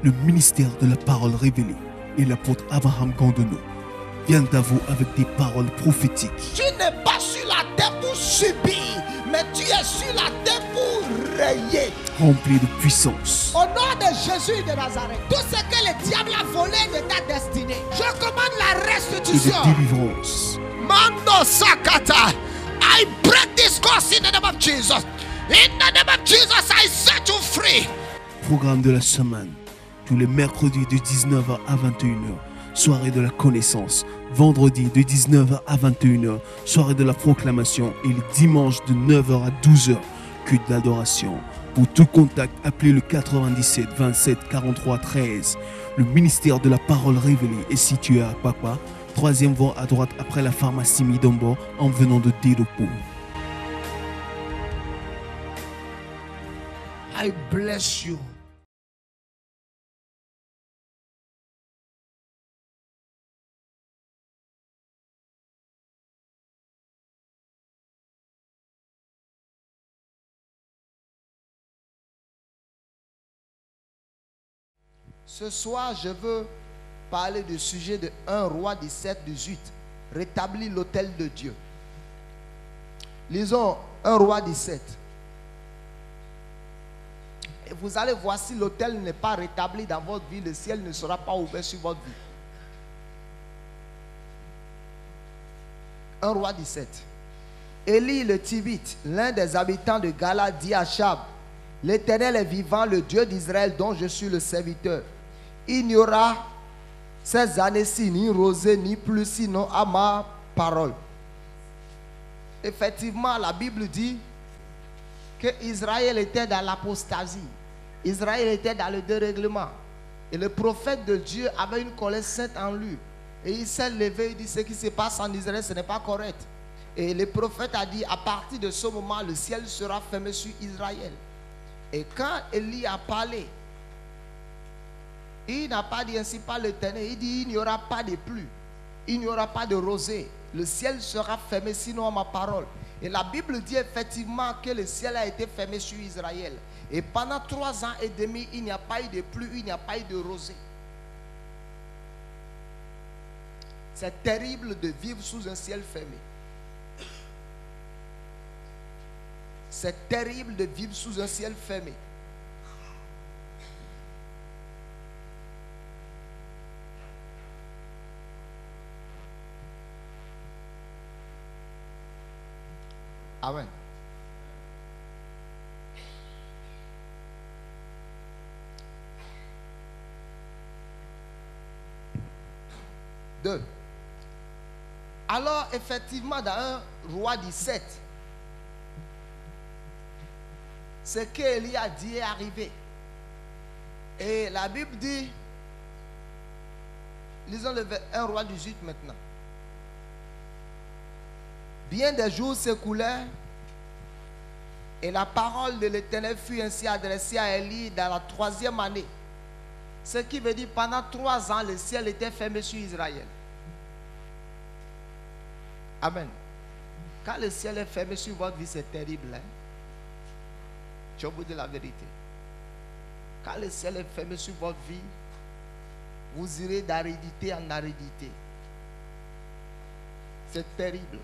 le ministère de la parole révélée et l'apôtre Abraham Gandono viennent à vous avec des paroles prophétiques. Tu n'es pas sur la terre pour subir, mais tu es sur la terre pour rayer. Remplies de puissance. Au nom de Jésus de Nazareth, tout ce que le diable a volé de ta destinée, je commande la Et restitution. de délivrance. Mando Sakata, I break this curse in the name of Jesus. In the name of Jesus, I set you free. Programme de la semaine. Tous les mercredis de 19h à 21h. Soirée de la connaissance. Vendredi de 19h à 21h. Soirée de la proclamation. Et le dimanche de 9h à 12h. Culte d'adoration. Pour tout contact, appelez le 97 27 43 13. Le ministère de la parole révélée est situé à Papa. Troisième voie à droite après la pharmacie Midombo en venant de Dédopo. I bless you. Ce soir, je veux parler du sujet de 1 Roi 17, 18. Rétablir l'autel de Dieu. Lisons 1 Roi 17. Et vous allez voir, si l'autel n'est pas rétabli dans votre vie, le ciel ne sera pas ouvert sur votre vie. 1 Roi 17. Élie le Tibite, l'un des habitants de Galade, dit à Achab: l'Éternel est vivant, le Dieu d'Israël dont je suis le serviteur. Il n'y aura ces années-ci ni rosée ni pluie, sinon à ma parole. Effectivement, la Bible dit que Israël était dans l'apostasie. Israël était dans le dérèglement. Et le prophète de Dieu avait une colère sainte en lui. Et il s'est levé, il dit: ce qui se passe en Israël, ce n'est pas correct. Et le prophète a dit: à partir de ce moment, le ciel sera fermé sur Israël. Et quand Élie a parlé, il n'a pas dit ainsi par l'Éternel. Il dit: il n'y aura pas de pluie, il n'y aura pas de rosée. Le ciel sera fermé sinon à ma parole. Et la Bible dit effectivement que le ciel a été fermé sur Israël. Et pendant 3 ans et demi, il n'y a pas eu de pluie, il n'y a pas eu de rosée. C'est terrible de vivre sous un ciel fermé. C'est terrible de vivre sous un ciel fermé. Amen. Deux. Alors, effectivement, dans 1 Roi 17, ce qu'Élie a dit est arrivé. Et la Bible dit, lisons le 1 Roi 18 maintenant. Bien des jours s'écoulèrent et la parole de l'Éternel fut ainsi adressée à Élie dans la 3e année. Ce qui veut dire pendant 3 ans, le ciel était fermé sur Israël. Amen. Quand le ciel est fermé sur votre vie, c'est terrible. Hein? Je vous dis la vérité. Quand le ciel est fermé sur votre vie, vous irez d'aridité en aridité. C'est terrible.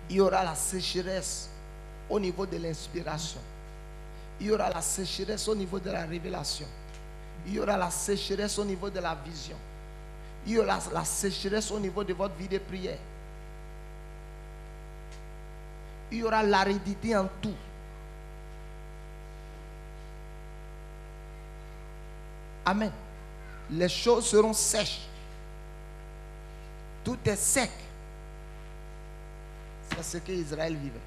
Il y aura la sécheresse au niveau de l'inspiration. Il y aura la sécheresse au niveau de la révélation. Il y aura la sécheresse au niveau de la vision. Il y aura la sécheresse au niveau de votre vie de prière. Il y aura l'aridité en tout. Amen. Les choses seront sèches. Tout est sec. C'est ce qu'Israël vivait.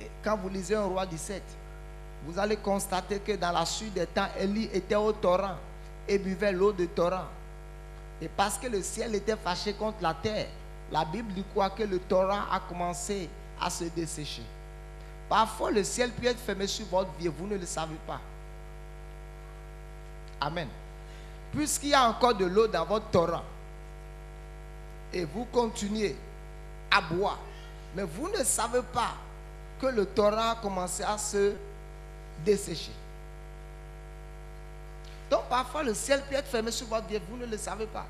Et quand vous lisez 1 Roi 17, vous allez constater que dans la suite des temps, Élie était au torrent et buvait l'eau du torrent. Et parce que le ciel était fâché contre la terre, la Bible dit quoi? Que le torrent a commencé à se dessécher. Parfois, le ciel peut être fermé sur votre vie et vous ne le savez pas. Amen. Puisqu'il y a encore de l'eau dans votre torrent et vous continuez à boire, mais vous ne savez pas que le torrent a commencé à se desséché. Donc parfois le ciel peut être fermé sur votre vie, vous ne le savez pas.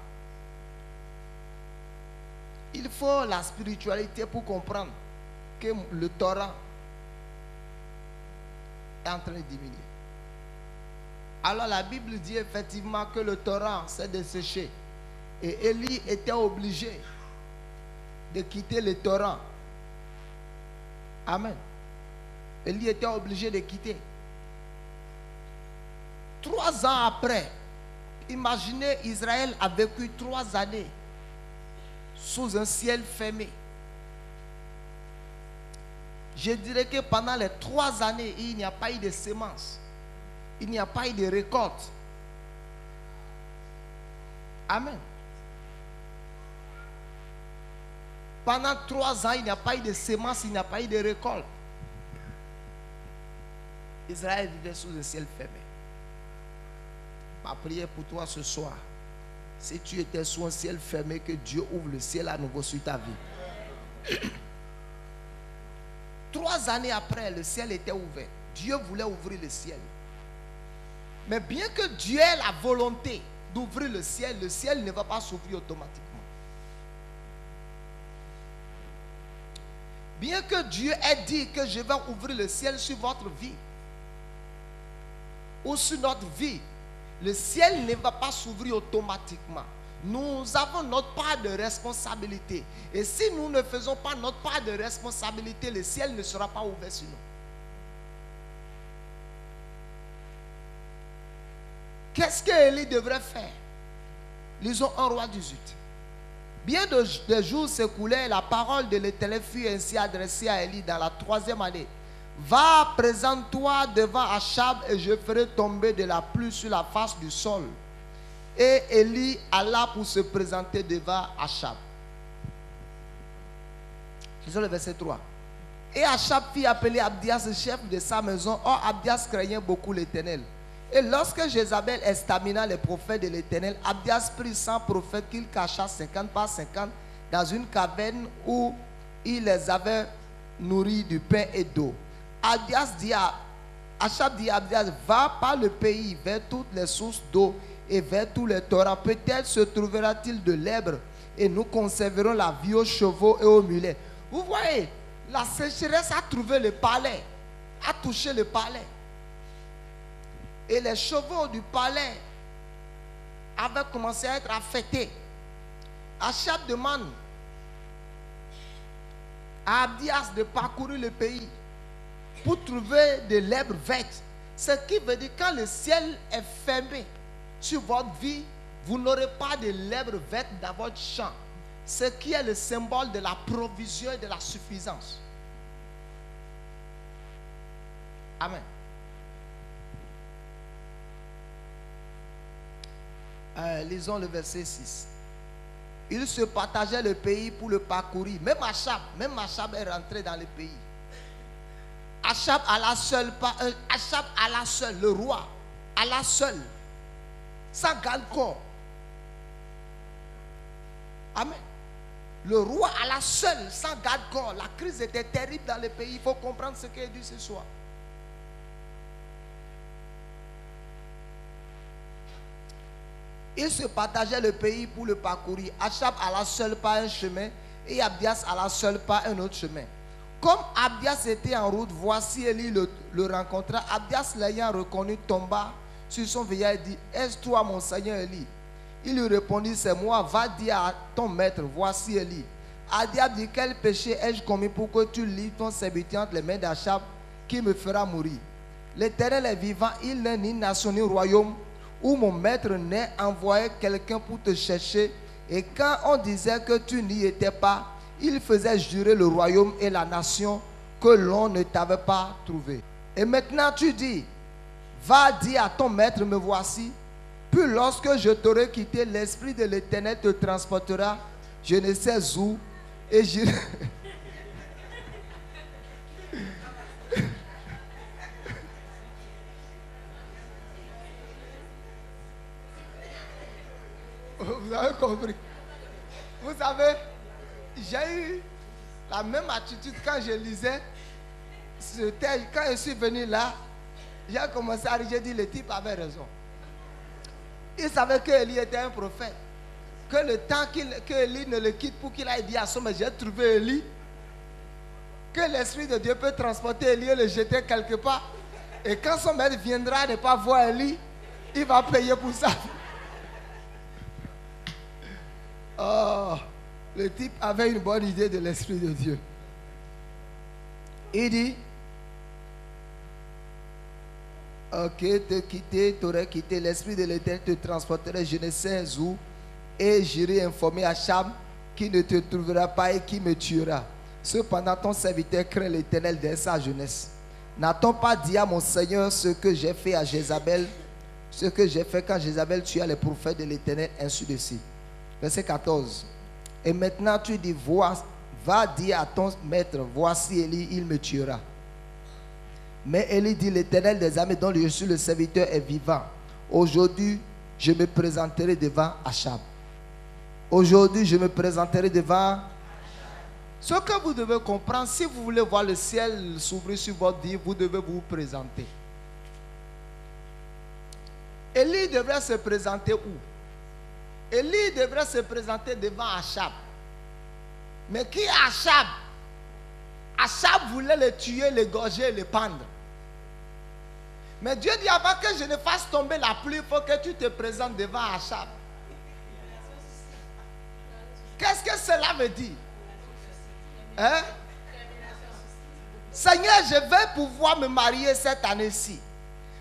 Il faut la spiritualité pour comprendre que le torrent est en train de diminuer. Alors la Bible dit effectivement que le torrent s'est desséché. Et Élie était obligé de quitter le torrent. Amen. Élie était obligé de quitter. 3 ans après, imaginez, Israël a vécu 3 années sous un ciel fermé. Je dirais que pendant les 3 années, il n'y a pas eu de semences. Il n'y a pas eu de récolte. Amen. Pendant 3 ans, il n'y a pas eu de semences, il n'y a pas eu de récolte. Israël vivait sous un ciel fermé. Ma prière pour toi ce soir, si tu étais sous un ciel fermé, que Dieu ouvre le ciel à nouveau sur ta vie. 3 années après, le ciel était ouvert. Dieu voulait ouvrir le ciel. Mais bien que Dieu ait la volonté d'ouvrir le ciel ne va pas s'ouvrir automatiquement. Bien que Dieu ait dit que je vais ouvrir le ciel sur votre vie ou sur notre vie, le ciel ne va pas s'ouvrir automatiquement. Nous avons notre part de responsabilité. Et si nous ne faisons pas notre part de responsabilité, le ciel ne sera pas ouvert sur nous. Qu'est-ce qu'Élie devrait faire? Lisons 1 Roi 18. Bien de jours s'écoulaient, la parole de l'Éternel fut ainsi adressée à Élie dans la 3e année. Va, présente-toi devant Achab et je ferai tomber de la pluie sur la face du sol. Et Élie alla pour se présenter devant Achab. Lisons le verset 3. Et Achab fit appeler Abdias, chef de sa maison. Or Abdias craignait beaucoup l'Éternel. Et lorsque Jézabel examina les prophètes de l'Éternel, Abdias prit 100 prophètes qu'il cacha 50 par 50 dans une caverne où il les avait nourris du pain et d'eau. Achab dit à Abdias, va par le pays vers toutes les sources d'eau et vers tous les torrents. Peut-être se trouvera-t-il de l'herbe et nous conserverons la vie aux chevaux et aux mulets. Vous voyez, la sécheresse a trouvé le palais, a touché le palais. Et les chevaux du palais avaient commencé à être affectés. Achab demande à Abdias de parcourir le pays pour trouver de l'herbe verte. Ce qui veut dire que quand le ciel est fermé sur votre vie, vous n'aurez pas de l'herbe verte dans votre champ. Ce qui est le symbole de la provision et de la suffisance. Amen. Lisons le verset 6. Il se partageait le pays pour le parcourir. Même Achab est rentré dans le pays. Achab alla seul, le roi, alla seul, sans garde-corps. Amen. Le roi alla seul, sans garde-corps. La crise était terrible dans le pays. Il faut comprendre ce qu'il dit ce soir. Il se partageait le pays pour le parcourir. Achab alla seul par un chemin et Abdias alla seul par un autre chemin. Comme Abdias était en route, voici Élie le rencontra. Abdias l'ayant reconnu tomba sur son vieillard et dit, est-ce toi mon Seigneur Élie? Il lui répondit, c'est moi, va dire à ton maître, voici Élie. Abdias dit, quel péché ai-je commis pour que tu livres ton serviteur entre les mains d'Achab qui me fera mourir? L'Éternel est vivant, il n'est ni nation ni royaume où mon maître n'ait envoyé quelqu'un pour te chercher. Et quand on disait que tu n'y étais pas, il faisait jurer le royaume et la nation que l'on ne t'avait pas trouvé. Et maintenant tu dis, va dire à ton maître, me voici. Puis lorsque je t'aurai quitté, l'Esprit de l'Éternel te transportera, je ne sais où, et j'irai. Vous avez compris? Vous savez, j'ai eu la même attitude quand je lisais ce texte. Quand je suis venu là, J'ai commencé à rire, j'ai dit, le type avait raison. Il savait que Élie était un prophète. Que le temps que Élie ne le quitte pour qu'il aille dire à son maître, j'ai trouvé Élie. Que l'Esprit de Dieu peut transporter Élie et le jeter quelque part. Et quand son maître viendra ne pas voir Élie, il va payer pour ça. Oh, le type avait une bonne idée de l'Esprit de Dieu. Il dit, ok, te quitter, t'aurais quitté, l'Esprit de l'Éternel te transporterait je ne sais où, et j'irai informer Achab qui ne te trouvera pas et qui me tuera. Cependant, ton serviteur craint l'Éternel dès sa jeunesse. N'a-t-on pas dit à mon Seigneur ce que j'ai fait à Jézabel, ce que j'ai fait quand Jézabel tua les prophètes de l'Éternel, ainsi de suite. Verset 14. Et maintenant tu dis, va dire à ton maître, voici Élie, il me tuera. Mais Élie dit, l'Éternel des armées dont je suis le serviteur est vivant. Aujourd'hui, je me présenterai devant Achab. Aujourd'hui, je me présenterai devant... Ce que vous devez comprendre, si vous voulez voir le ciel s'ouvrir sur votre vie, vous devez vous présenter. Élie devrait se présenter où? Élie devrait se présenter devant Achab. Mais qui est Achab? Achab voulait le tuer, l'égorger et le pendre. Mais Dieu dit, avant que je ne fasse tomber la pluie, il faut que tu te présentes devant Achab. Qu'est-ce que cela veut dire? Hein? Seigneur, je vais pouvoir me marier cette année-ci.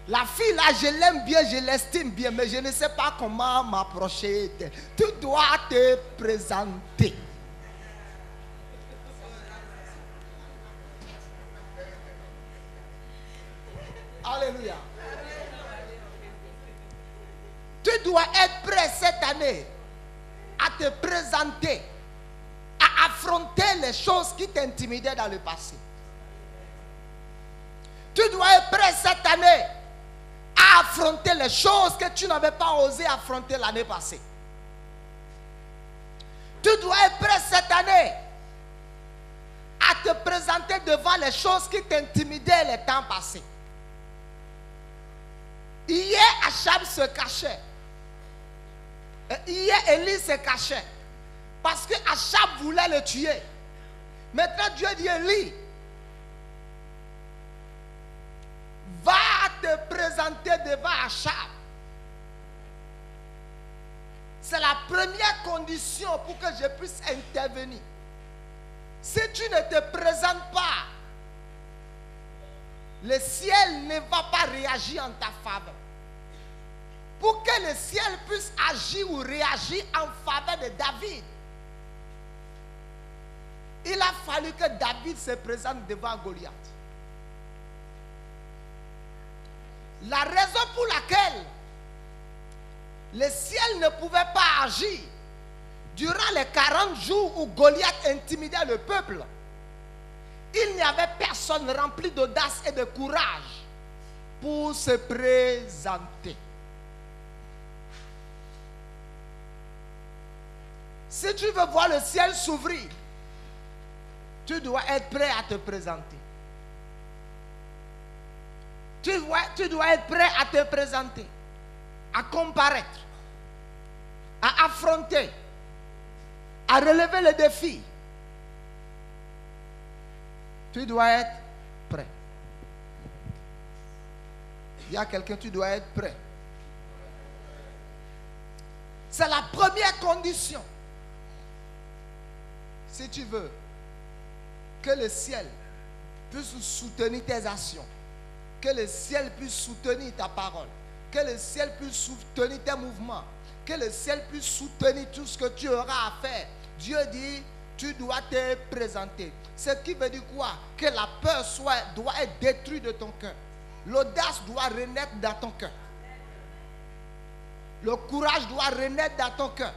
La fille là, je l'aime bien, je l'estime bien, mais je ne sais pas comment m'approcher. Tu dois te présenter. Alléluia. Tu dois être prêt cette année à te présenter, à affronter les choses qui t'intimidaient dans le passé. Tu dois être prêt cette année à affronter les choses que tu n'avais pas osé affronter l'année passée. Tu dois être prêt cette année à te présenter devant les choses qui t'intimidaient les temps passés. Hier, Achab se cachait. Hier, Élie se cachait. Parce que Achab voulait le tuer. Maintenant, Dieu dit, Élie, va te présenter devant Achab. C'est la première condition pour que je puisse intervenir. Si tu ne te présentes pas, le ciel ne va pas réagir en ta faveur. Pour que le ciel puisse agir ou réagir en faveur de David, il a fallu que David se présente devant Goliath. La raison pour laquelle le ciel ne pouvait pas agir durant les 40 jours où Goliath intimidait le peuple, il n'y avait personne rempli d'audace et de courage pour se présenter. Si tu veux voir le ciel s'ouvrir, tu dois être prêt à te présenter. Tu dois être prêt à te présenter, à comparaître, à affronter, à relever le défi. Tu dois être prêt. Il y a quelqu'un, tu dois être prêt. C'est la première condition. Si tu veux que le ciel puisse soutenir tes actions, que le ciel puisse soutenir ta parole, que le ciel puisse soutenir tes mouvements, que le ciel puisse soutenir tout ce que tu auras à faire, Dieu dit, tu dois te présenter. Ce qui veut dire quoi? Que la peur doit être détruite de ton cœur. L'audace doit renaître dans ton cœur. Le courage doit renaître dans ton cœur.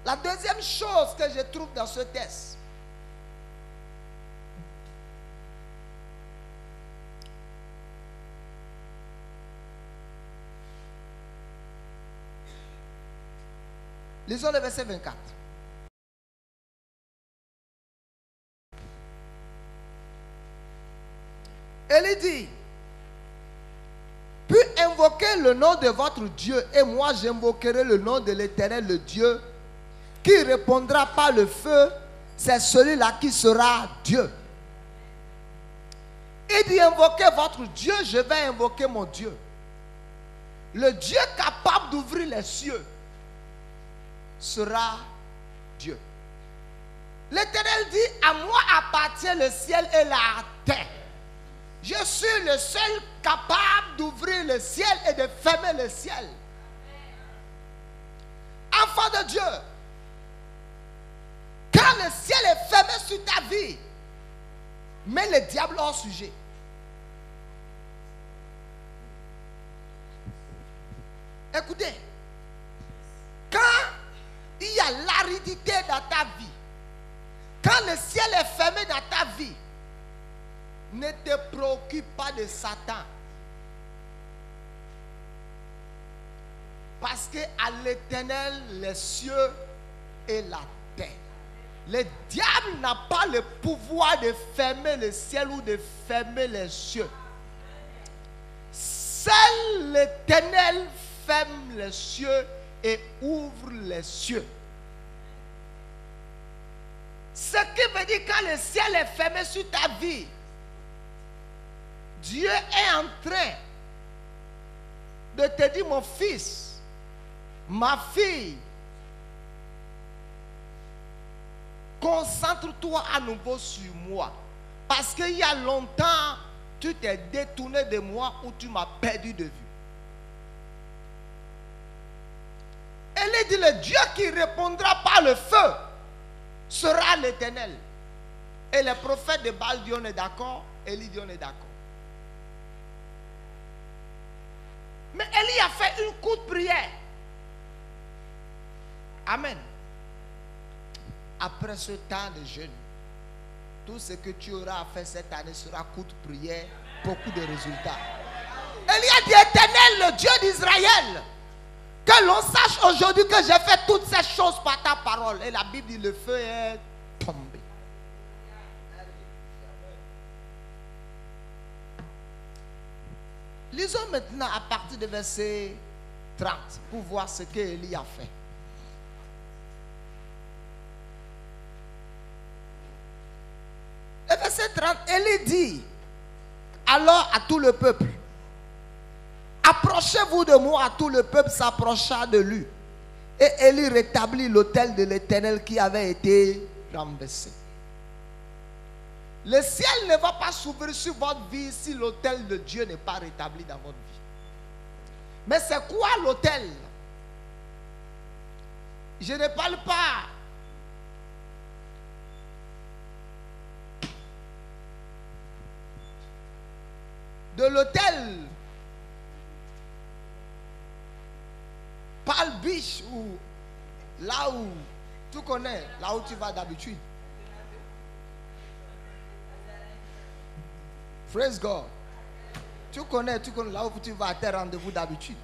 La deuxième chose que je trouve dans ce texte, lisons le verset 24. Élie dit, puis invoquez le nom de votre Dieu, et moi j'invoquerai le nom de l'Éternel, le Dieu, qui répondra par le feu, c'est celui-là qui sera Dieu. Il dit, invoquez votre Dieu, je vais invoquer mon Dieu. Le Dieu capable d'ouvrir les cieux sera Dieu. L'Éternel dit, à moi appartient le ciel et la terre. Je suis le seul capable d'ouvrir le ciel et de fermer le ciel. Enfant de Dieu, quand le ciel est fermé sur ta vie, mets le diable hors sujet. Écoutez, quand il y a l'aridité dans ta vie, quand le ciel est fermé dans ta vie, ne te préoccupe pas de Satan. Parce qu'à l'Éternel, les cieux et la terre. Le diable n'a pas le pouvoir de fermer le ciel ou de fermer les cieux. Seul l'Éternel ferme les cieux et ouvre les cieux. Ce qui veut dire quand le ciel est fermé sur ta vie, Dieu est en train de te dire, mon fils, ma fille, concentre-toi à nouveau sur moi. Parce qu'il y a longtemps, tu t'es détourné de moi ou tu m'as perdu de vue. Elle dit, le Dieu qui répondra par le feu sera l'Éternel. Et les prophètes de Baal disent, on est d'accord. Élie dit, on est d'accord. Mais Élie a fait une courte prière. Amen. Après ce temps de jeûne, tout ce que tu auras à faire cette année sera courte prière, beaucoup de résultats. Élie a dit, Éternel, le Dieu d'Israël, que l'on sache aujourd'hui que j'ai fait toutes ces choses par ta parole. Et la Bible dit, le feu est tombé. Lisons maintenant à partir de verset 30 pour voir ce que Élie a fait. Et verset 30, Élie dit alors à tout le peuple, approchez-vous de moi. Tout le peuple s'approcha de lui. Et Élie rétablit l'autel de l'Éternel qui avait été renversé. Le ciel ne va pas s'ouvrir sur votre vie si l'autel de Dieu n'est pas rétabli dans votre vie. Mais c'est quoi l'autel? Je ne parle pas de l'autel Palm Beach ou là où tu connais, là où tu vas d'habitude. Praise God. Tu connais là où tu vas à tes rendez-vous d'habitude.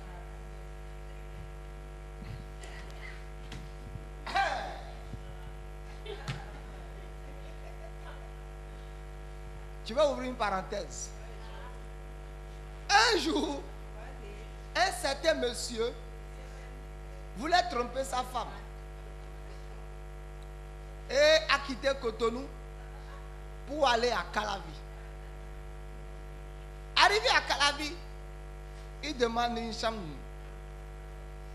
Tu vas ouvrir une parenthèse. Un jour, un certain monsieur voulait tromper sa femme et a quitté Cotonou pour aller à Calavi. Arrivé à Calavi, il demande une chambre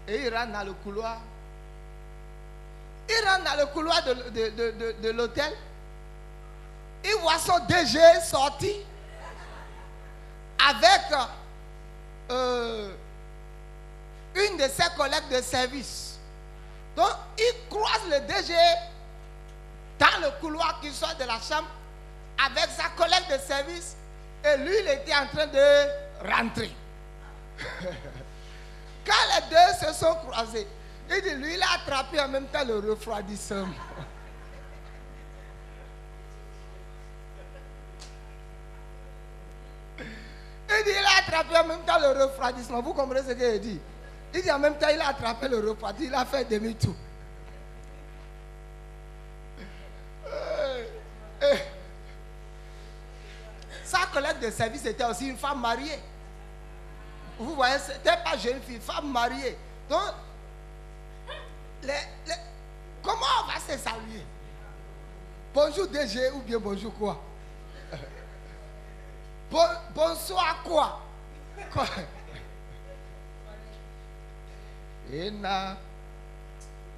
et il rentre dans le couloir. Il rentre dans le couloir de l'hôtel. Il voit son DG sorti avec une de ses collègues de service. Donc, il croise le DG dans le couloir qui sort de la chambre avec sa collègue de service et lui, il était en train de rentrer. Quand les deux se sont croisés, il dit, lui, il a attrapé en même temps le refroidissement. Il dit, il a attrapé en même temps le refroidissement. Vous comprenez ce qu'il dit? Il dit, en même temps, il a attrapé le refroidissement. Il a fait demi-tour. Sa collègue chef de service était aussi une femme mariée. Vous voyez, c'était pas jeune fille, femme mariée. Donc, comment on va se saluer? Bonjour DG ou bien bonjour quoi? Bonsoir quoi? Ena,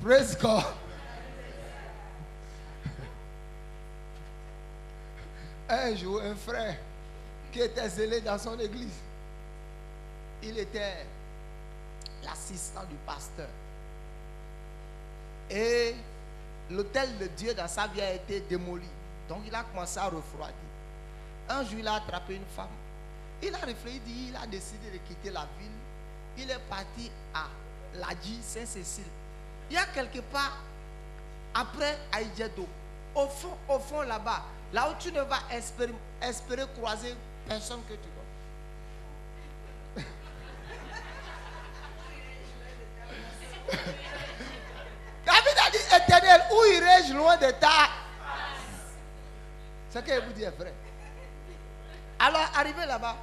praise God. Un jour, un frère qui était zélé dans son église, il était l'assistant du pasteur. Et l'hôtel de Dieu dans sa vie a été démoli. Donc il a commencé à refroidir. Un jour, il a attrapé une femme. Il a réfléchi, il a décidé de quitter la ville. Il est parti à Ladji, Saint-Cécile. Il y a quelque part, après Aïdjedo, au fond là-bas, là où tu ne vas espérer croiser personne que tu vois. David a dit, Éternel, où irai-je loin de ta... C'est ce qu'il vous dit, frère. Alors, arrivé là-bas,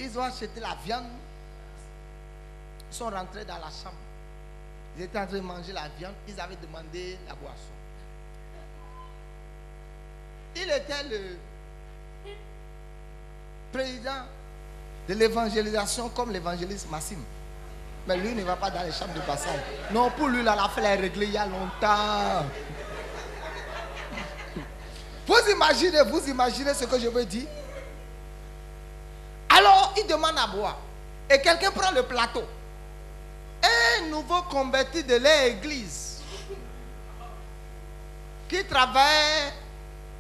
ils ont acheté la viande. Ils sont rentrés dans la chambre. Ils étaient en train de manger la viande. Ils avaient demandé la boisson. Il était le président de l'évangélisation comme l'évangéliste Massim. Mais lui ne va pas dans les chambres de passage. Non, pour lui, là, l'affaire est réglée il y a longtemps. Vous imaginez ce que je veux dire? Alors, il demande à boire. Et quelqu'un prend le plateau. Un nouveau converti de l'église qui travaille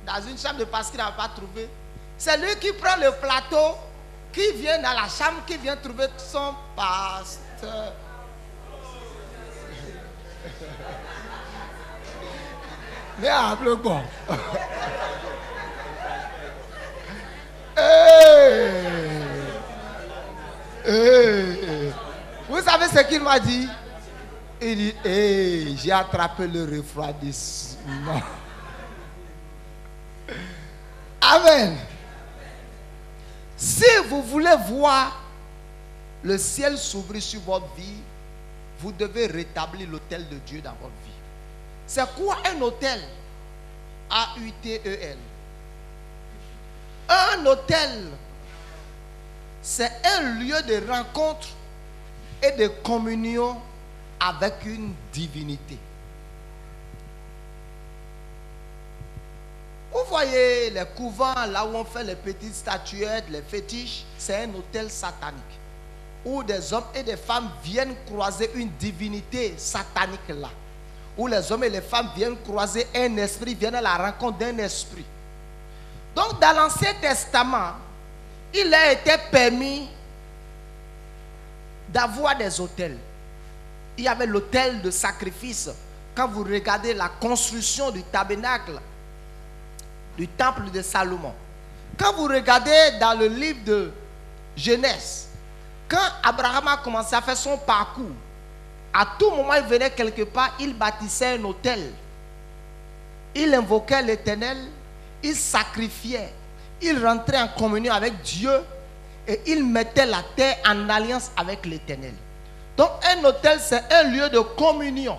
dans une chambre de pasteur qu'il n'a pas trouvé. C'est lui qui prend le plateau, qui vient dans la chambre, qui vient trouver son pasteur. Mais appelez bon. Vous savez ce qu'il m'a dit? Il dit, j'ai attrapé le refroidissement. Amen. Si vous voulez voir le ciel s'ouvrir sur votre vie, vous devez rétablir l'autel de Dieu dans votre vie. C'est quoi un autel? A-U-T-E-L. Un autel, c'est un lieu de rencontre et de communion avec une divinité. Vous voyez les couvents, là où on fait les petites statuettes, les fétiches, c'est un autel satanique. Où des hommes et des femmes viennent croiser une divinité satanique là. Où les hommes et les femmes viennent croiser un esprit, viennent à la rencontre d'un esprit. Donc dans l'Ancien Testament, il a été permis d'avoir des autels. Il y avait l'autel de sacrifice. Quand vous regardez la construction du tabernacle, du temple de Salomon. Quand vous regardez dans le livre de Genèse, quand Abraham a commencé à faire son parcours, à tout moment il venait quelque part, il bâtissait un autel. Il invoquait l'Éternel, il sacrifiait, il rentrait en communion avec Dieu et il mettait la terre en alliance avec l'Éternel. Donc un autel, c'est un lieu de communion.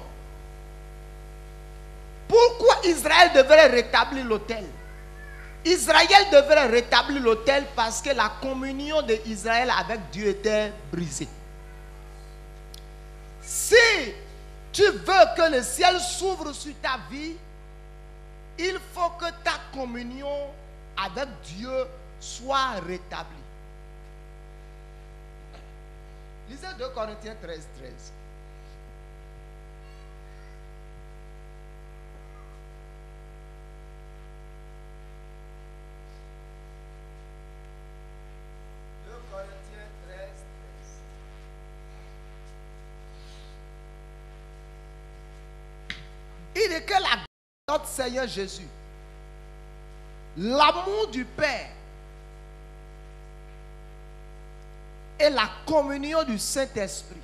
Pourquoi Israël devrait rétablir l'autel? Israël devrait rétablir l'autel parce que la communion d'Israël avec Dieu était brisée. Si tu veux que le ciel s'ouvre sur ta vie, il faut que ta communion avec Dieu soit rétablie. Lisez 2 Corinthiens 13, 13. Il dit que la grâce de notre Seigneur Jésus, l'amour du Père et la communion du Saint-Esprit.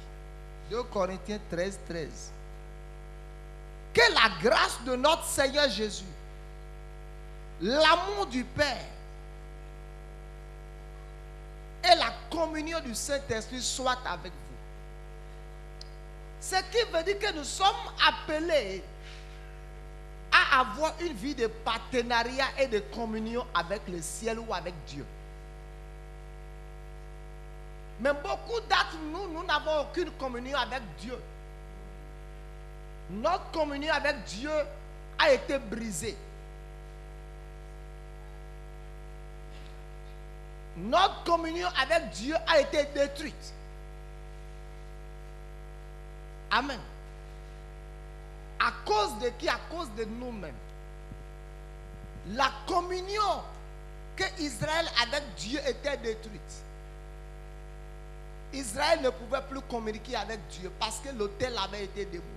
2 Corinthiens 13, 13. Que la grâce de notre Seigneur Jésus, l'amour du Père et la communion du Saint-Esprit soit avec vous. Ce qui veut dire que nous sommes appelés à avoir une vie de partenariat et de communion avec le ciel ou avec Dieu. Mais beaucoup d'entre nous, nous n'avons aucune communion avec Dieu. Notre communion avec Dieu a été brisée. Notre communion avec Dieu a été détruite. Amen. À cause de qui? À cause de nous-mêmes. La communion que Israël avec Dieu était détruite. Israël ne pouvait plus communiquer avec Dieu parce que l'autel avait été démoli.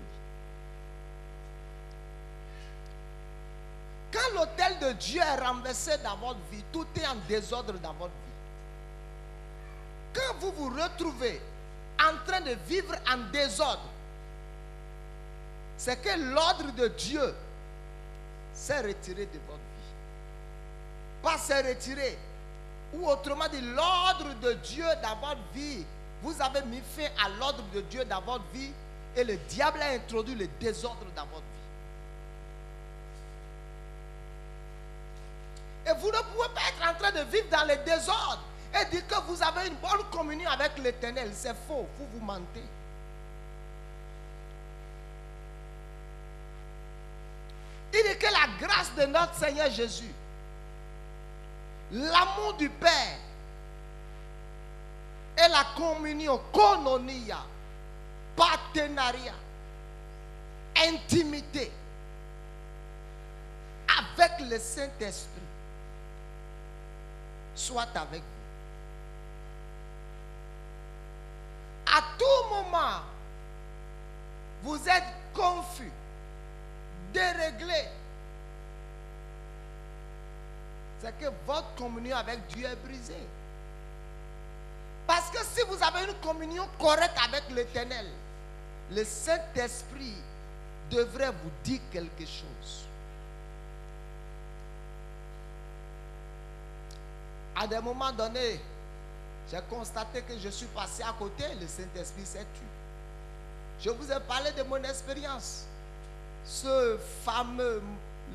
Quand l'autel de Dieu est renversé dans votre vie, tout est en désordre dans votre vie. Quand vous vous retrouvez en train de vivre en désordre, c'est que l'ordre de Dieu s'est retiré de votre vie. Pas s'est retiré. Ou autrement dit, l'ordre de Dieu dans votre vie, vous avez mis fin à l'ordre de Dieu dans votre vie et le diable a introduit le désordre dans votre vie. Et vous ne pouvez pas être en train de vivre dans le désordre et dire que vous avez une bonne communion avec l'Éternel. C'est faux, vous mentez. Il dit que la grâce de notre Seigneur Jésus, l'amour du Père et la communion, koinonia, partenariat, intimité avec le Saint-Esprit soit avec vous. À tout moment, vous êtes confus, déréglés. C'est que votre communion avec Dieu est brisée. Parce que si vous avez une communion correcte avec l'Éternel, le Saint-Esprit devrait vous dire quelque chose. À des moments donnés, j'ai constaté que je suis passé à côté, le Saint-Esprit s'est tué. Je vous ai parlé de mon expérience. Ce fameux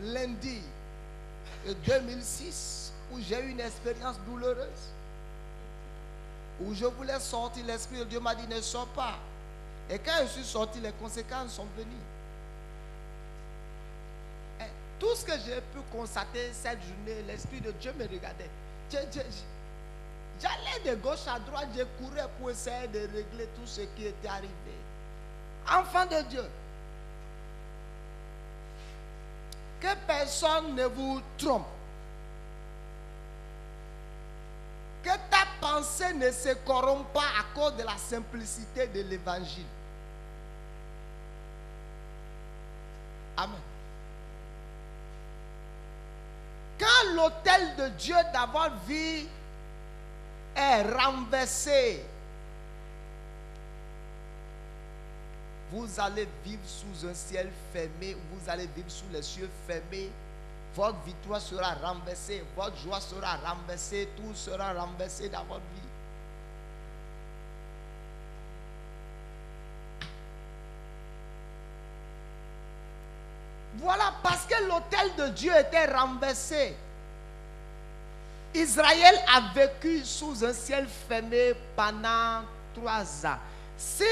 lundi 2006, où j'ai eu une expérience douloureuse, où je voulais sortir, l'Esprit de Dieu m'a dit ne sors pas. Et quand je suis sorti, les conséquences sont venues. Et tout ce que j'ai pu constater cette journée, l'Esprit de Dieu me regardait. J'allais de gauche à droite, je courais pour essayer de régler tout ce qui était arrivé. Enfant de Dieu, que personne ne vous trompe. Que ta pensée ne se corrompe pas à cause de la simplicité de l'évangile. Amen. Quand l'autel de Dieu dans votre vie est renversé, vous allez vivre sous un ciel fermé, vous allez vivre sous les cieux fermés. Votre victoire sera renversée, votre joie sera renversée, tout sera renversé dans votre vie. Voilà, parce que l'autel de Dieu était renversé. Israël a vécu sous un ciel fermé pendant 3 ans. Si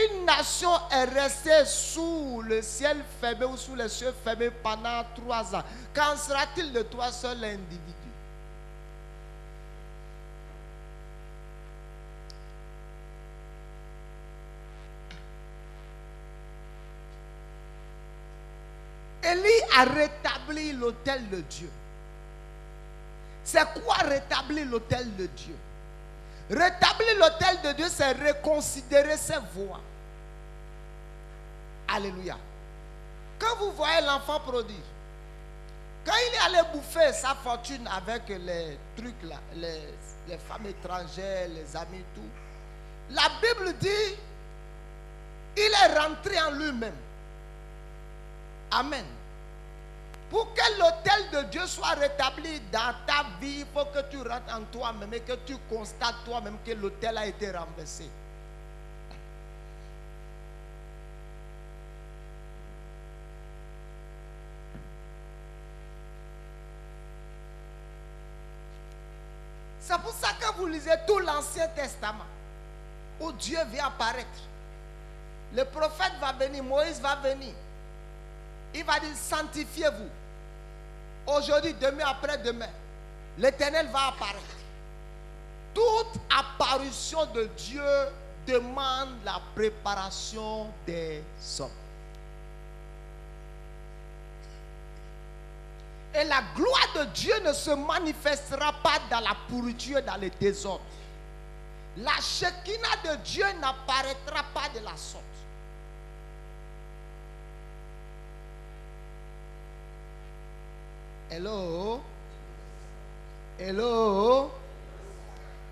une nation est restée sous le ciel fermé ou sous les cieux fermés pendant 3 ans, qu'en sera-t-il de toi seul individu? Élie a rétabli l'autel de Dieu. C'est quoi rétablir l'autel de Dieu? Rétablir l'autel de Dieu, c'est reconsidérer ses voies. Alléluia. Quand vous voyez l'enfant prodigue, quand il est allé bouffer sa fortune avec les trucs là, les femmes étrangères, les amis, tout, la Bible dit, il est rentré en lui-même. Amen. Pour que l'autel de Dieu soit rétabli dans ta vie, il faut que tu rentres en toi-même et que tu constates toi-même que l'autel a été renversé. C'est pour ça que vous lisez tout l'Ancien Testament, où Dieu vient apparaître. Le prophète va venir, Moïse va venir. Il va dire, sanctifiez-vous. Aujourd'hui, demain, après-demain, l'Éternel va apparaître. Toute apparition de Dieu demande la préparation des hommes. Et la gloire de Dieu ne se manifestera pas dans la pourriture et dans les désordres. La Shekinah de Dieu n'apparaîtra pas de la sorte. Hello? Hello?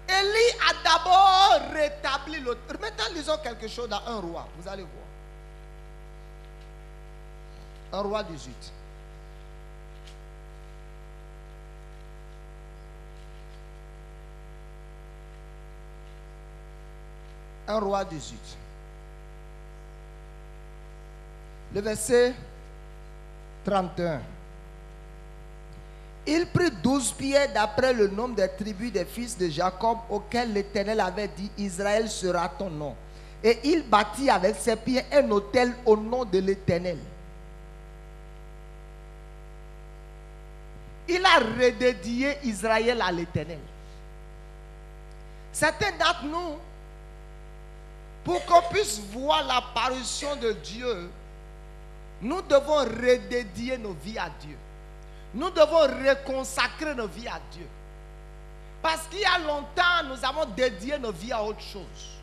Élie a d'abord rétabli l'autel. Maintenant, lisons quelque chose dans un roi. Vous allez voir. Un roi 18. Un roi 18. Le verset 31. Il prit 12 pierres d'après le nombre des tribus des fils de Jacob auxquels l'Éternel avait dit, Israël sera ton nom. Et il bâtit avec ses pierres un autel au nom de l'Éternel. Il a redédié Israël à l'Éternel. Certains d'entre nous, pour qu'on puisse voir l'apparition de Dieu, nous devons redédier nos vies à Dieu. Nous devons reconsacrer nos vies à Dieu. Parce qu'il y a longtemps, nous avons dédié nos vies à autre chose.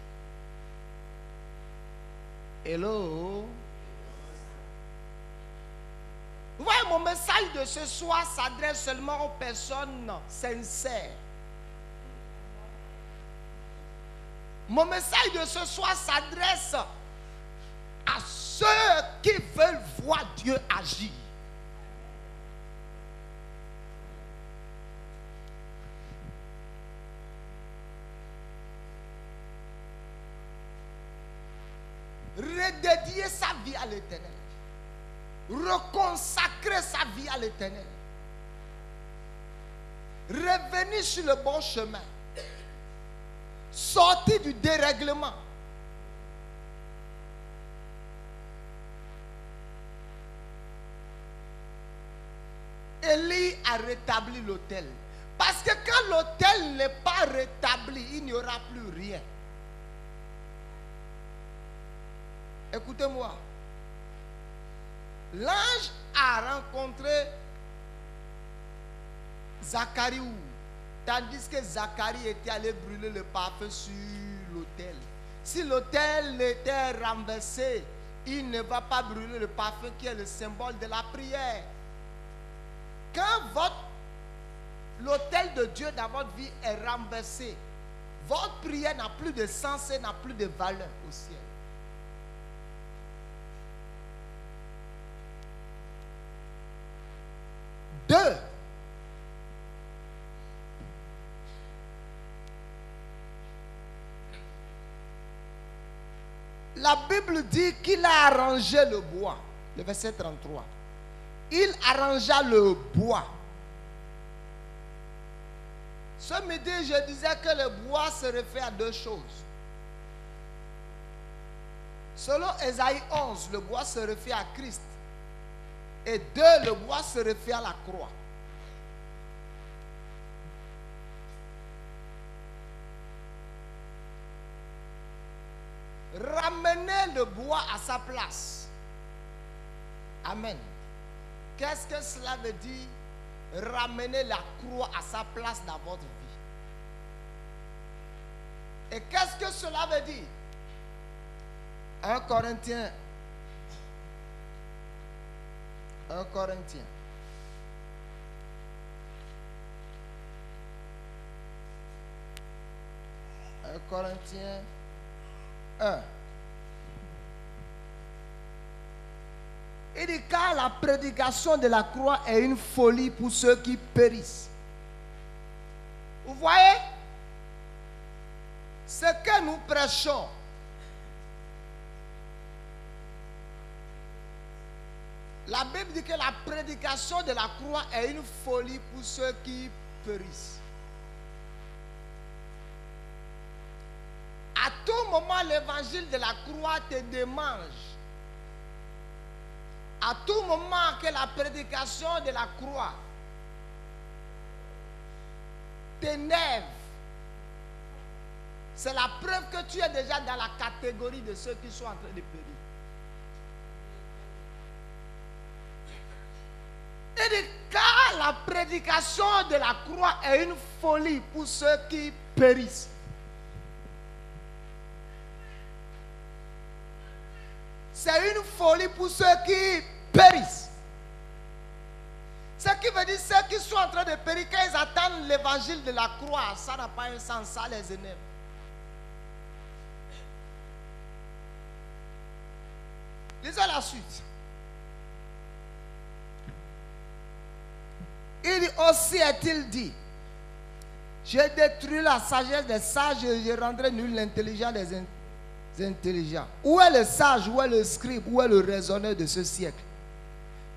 Hello? Vous voyez, mon message de ce soir s'adresse seulement aux personnes sincères. Mon message de ce soir s'adresse à ceux qui veulent voir Dieu agir. Redédier sa vie à l'Éternel. Reconsacrer sa vie à l'Éternel. Revenir sur le bon chemin. Sortir du dérèglement. Élie a rétabli l'autel. Parce que quand l'autel n'est pas rétabli, il n'y aura plus rien. Écoutez-moi. L'ange a rencontré Zacharie, tandis que Zacharie était allé brûler le parfum sur l'autel. Si l'autel était renversé, il ne va pas brûler le parfum qui est le symbole de la prière. Quand l'autel de Dieu dans votre vie est renversé, votre prière n'a plus de sens et n'a plus de valeur au ciel. Deux, la Bible dit qu'il a arrangé le bois. Le verset 33. Il arrangea le bois. Ce midi, je disais que le bois se réfère à deux choses. Selon Ésaïe 11, le bois se réfère à Christ. Et deux, le bois se réfère à la croix. Ramenez le bois à sa place. Amen. Qu'est-ce que cela veut dire? Ramener la croix à sa place dans votre vie. Et qu'est-ce que cela veut dire? 1 Corinthiens. 1 Corinthiens. Corinthiens 1. Il dit car la prédication de la croix est une folie pour ceux qui périssent. Vous voyez? Ce que nous prêchons, la Bible dit que la prédication de la croix est une folie pour ceux qui périssent. À tout moment, l'évangile de la croix te démange. À tout moment que la prédication de la croix t'énerve, c'est la preuve que tu es déjà dans la catégorie de ceux qui sont en train de périr. Il dit car la prédication de la croix est une folie pour ceux qui périssent. C'est une folie pour ceux qui périssent. Ce qui veut dire ceux qui sont en train de périr, quand ils attendent l'évangile de la croix, ça n'a pas un sens, ça les énerve. Lisez la suite. Il dit aussi est-il dit, j'ai détruit la sagesse des sages et je rendrai nul l'intelligence des intelligents. Où est le sage, où est le scribe, où est le raisonneur de ce siècle?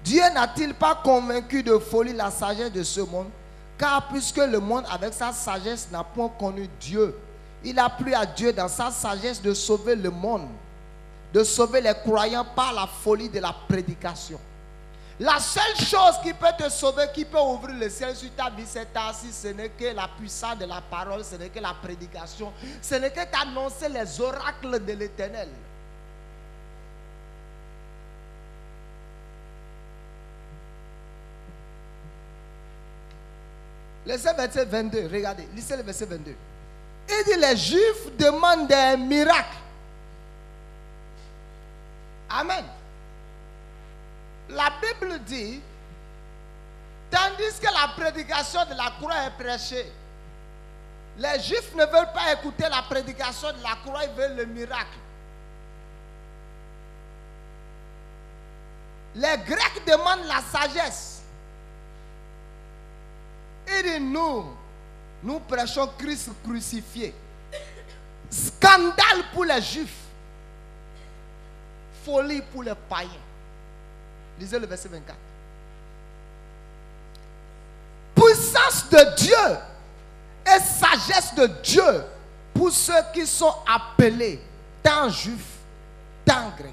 Dieu n'a-t-il pas convaincu de folie la sagesse de ce monde? Car puisque le monde avec sa sagesse n'a point connu Dieu, il a plu à Dieu dans sa sagesse de sauver le monde, de sauver les croyants par la folie de la prédication. La seule chose qui peut te sauver, qui peut ouvrir le ciel sur ta vie cet temps-ci, ce n'est que la puissance de la parole, ce n'est que la prédication, ce n'est que d'annoncer les oracles de l'Éternel. Lisez verset 22, regardez, lisez le verset 22. Il dit les Juifs demandent des miracles. Amen. La Bible dit, tandis que la prédication de la croix est prêchée, les Juifs ne veulent pas écouter la prédication de la croix, ils veulent le miracle. Les Grecs demandent la sagesse. Il dit nous prêchons Christ crucifié. Scandale pour les Juifs, folie pour les païens. Lisez le verset 24. Puissance de Dieu et sagesse de Dieu pour ceux qui sont appelés, tant juifs, tant grecs.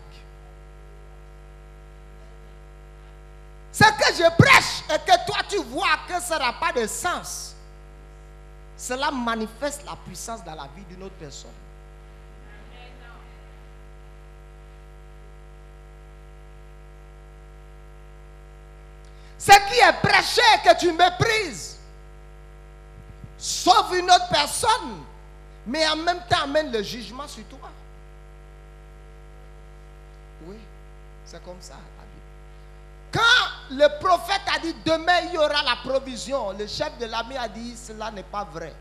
Ce que je prêche et que toi tu vois que ça n'a pas de sens, cela manifeste la puissance dans la vie d'une autre personne. Ce qui est prêché que tu méprises sauve une autre personne, mais en même temps amène le jugement sur toi. Oui, c'est comme ça la Bible. Quand le prophète a dit demain il y aura la provision, le chef de l'armée a dit cela n'est pas vrai.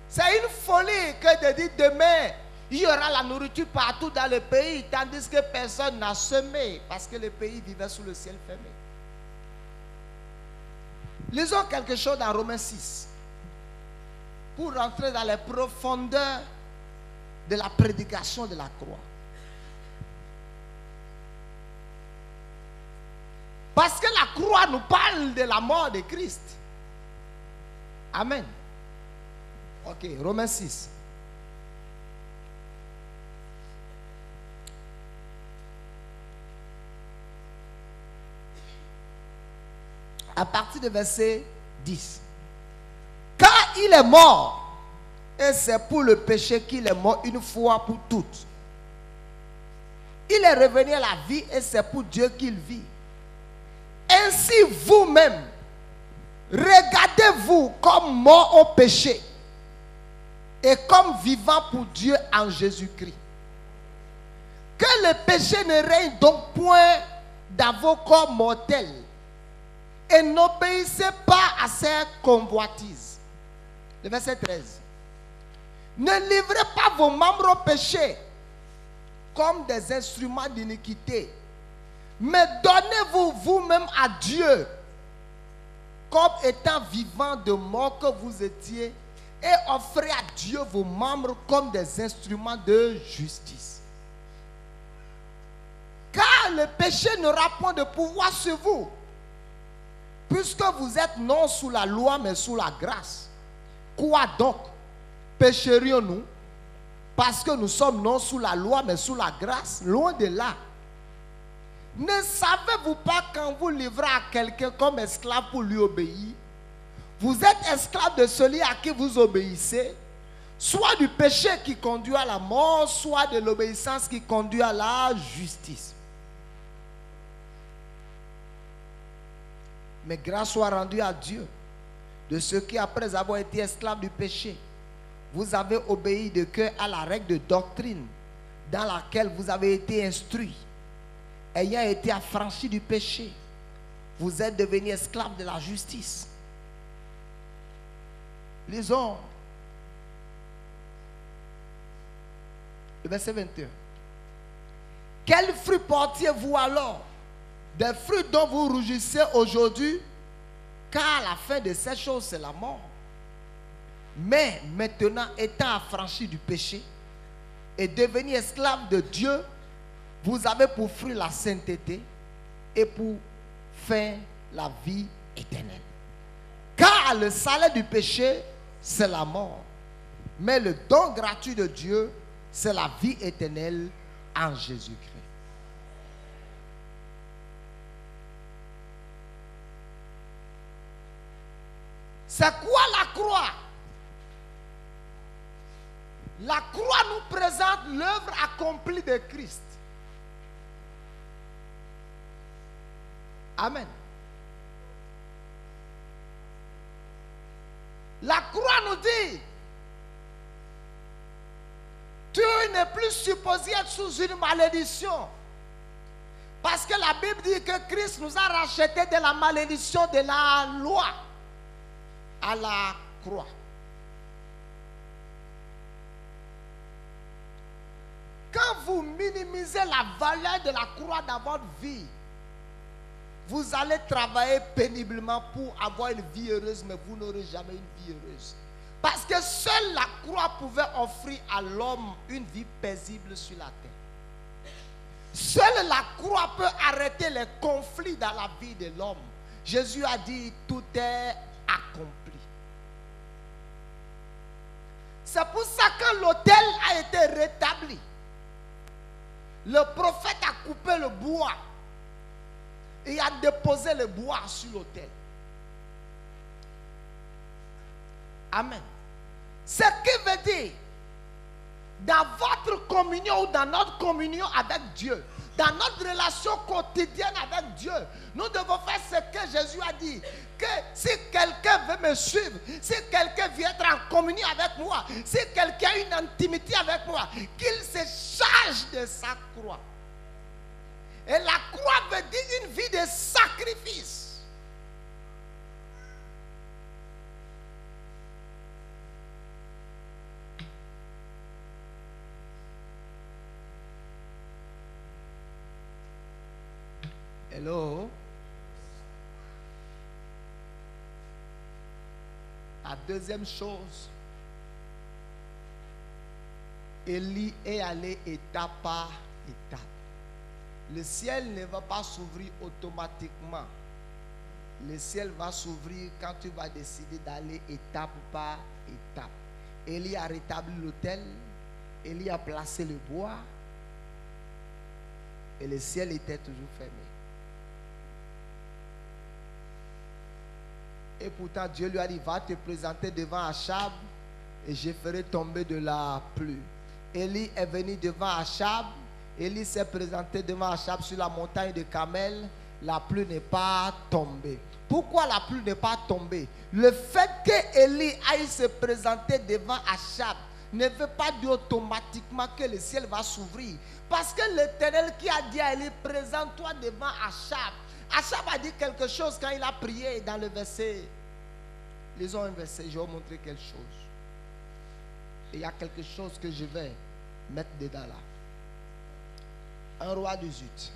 C'est une folie que de dire demain il y aura la nourriture partout dans le pays, tandis que personne n'a semé, parce que le pays vivait sous le ciel fermé. Lisons quelque chose dans Romains 6, pour rentrer dans les profondeurs de la prédication de la croix. Parce que la croix nous parle de la mort de Christ. Amen. Ok, Romains 6. À partir du verset 10. Car il est mort, et c'est pour le péché qu'il est mort une fois pour toutes. Il est revenu à la vie, et c'est pour Dieu qu'il vit. Ainsi vous-même, regardez-vous comme mort au péché, et comme vivant pour Dieu en Jésus-Christ. Que le péché ne règne donc point dans vos corps mortels, et n'obéissez pas à ces convoitises. Le verset 13. Ne livrez pas vos membres au péché comme des instruments d'iniquité. Mais donnez-vous vous-même à Dieu comme étant vivant de mort que vous étiez, et offrez à Dieu vos membres comme des instruments de justice. Car le péché n'aura point de pouvoir sur vous, puisque vous êtes non sous la loi mais sous la grâce. Quoi donc? Pécherions-nous parce que nous sommes non sous la loi mais sous la grâce? Loin de là. Ne savez-vous pas quand vous livrez à quelqu'un comme esclave pour lui obéir, vous êtes esclave de celui à qui vous obéissez, soit du péché qui conduit à la mort, soit de l'obéissance qui conduit à la justice. Mais grâce soit rendue à Dieu de ceux qui, après avoir été esclaves du péché, vous avez obéi de cœur à la règle de doctrine dans laquelle vous avez été instruits. Ayant été affranchis du péché, vous êtes devenus esclaves de la justice. Lisons le verset 21. Quels fruits portiez-vous alors? Des fruits dont vous rougissez aujourd'hui, car la fin de ces choses, c'est la mort. Mais maintenant, étant affranchis du péché et devenus esclaves de Dieu, vous avez pour fruit la sainteté et pour fin la vie éternelle. Car le salaire du péché, c'est la mort. Mais le don gratuit de Dieu, c'est la vie éternelle en Jésus-Christ. C'est quoi la croix? La croix nous présente l'œuvre accomplie de Christ. Amen. La croix nous dit, tu n'es plus supposé être sous une malédiction. Parce que la Bible dit que Christ nous a rachetés de la malédiction de la loi à la croix. Quand vous minimisez la valeur de la croix dans votre vie, vous allez travailler péniblement pour avoir une vie heureuse, mais vous n'aurez jamais une vie heureuse. Parce que seule la croix pouvait offrir à l'homme une vie paisible sur la terre. Seule la croix peut arrêter les conflits dans la vie de l'homme. Jésus a dit, tout est accompli. C'est pour ça que l'autel a été rétabli. Le prophète a coupé le bois et a déposé le bois sur l'autel. Amen. Ce qui veut dire, dans votre communion ou dans notre communion avec Dieu, dans notre relation quotidienne avec Dieu, nous devons faire ce que Jésus a dit. Que si quelqu'un veut me suivre, si quelqu'un veut être en communion avec moi, si quelqu'un a une intimité avec moi, qu'il se charge de sa croix. Et la croix veut dire une vie de sacrifice. Hello. La deuxième chose, Élie est allé étape par étape. Le ciel ne va pas s'ouvrir automatiquement. Le ciel va s'ouvrir quand tu vas décider d'aller étape par étape. Élie a rétabli l'autel, Élie a placé le bois et le ciel était toujours fermé. Et pourtant Dieu lui a dit, va te présenter devant Achab et je ferai tomber de la pluie. Élie est venu devant Achab. Élie s'est présenté devant Achab sur la montagne de Carmel. La pluie n'est pas tombée. Pourquoi la pluie n'est pas tombée? Le fait que Élie aille se présenter devant Achab ne veut pas dire automatiquement que le ciel va s'ouvrir. Parce que l'Éternel qui a dit à Élie, présente-toi devant Achab. Achab a dit quelque chose quand il a prié dans le verset. Lisons un verset, je vais vous montrer quelque chose. Et il y a quelque chose que je vais mettre dedans là. Un roi 18.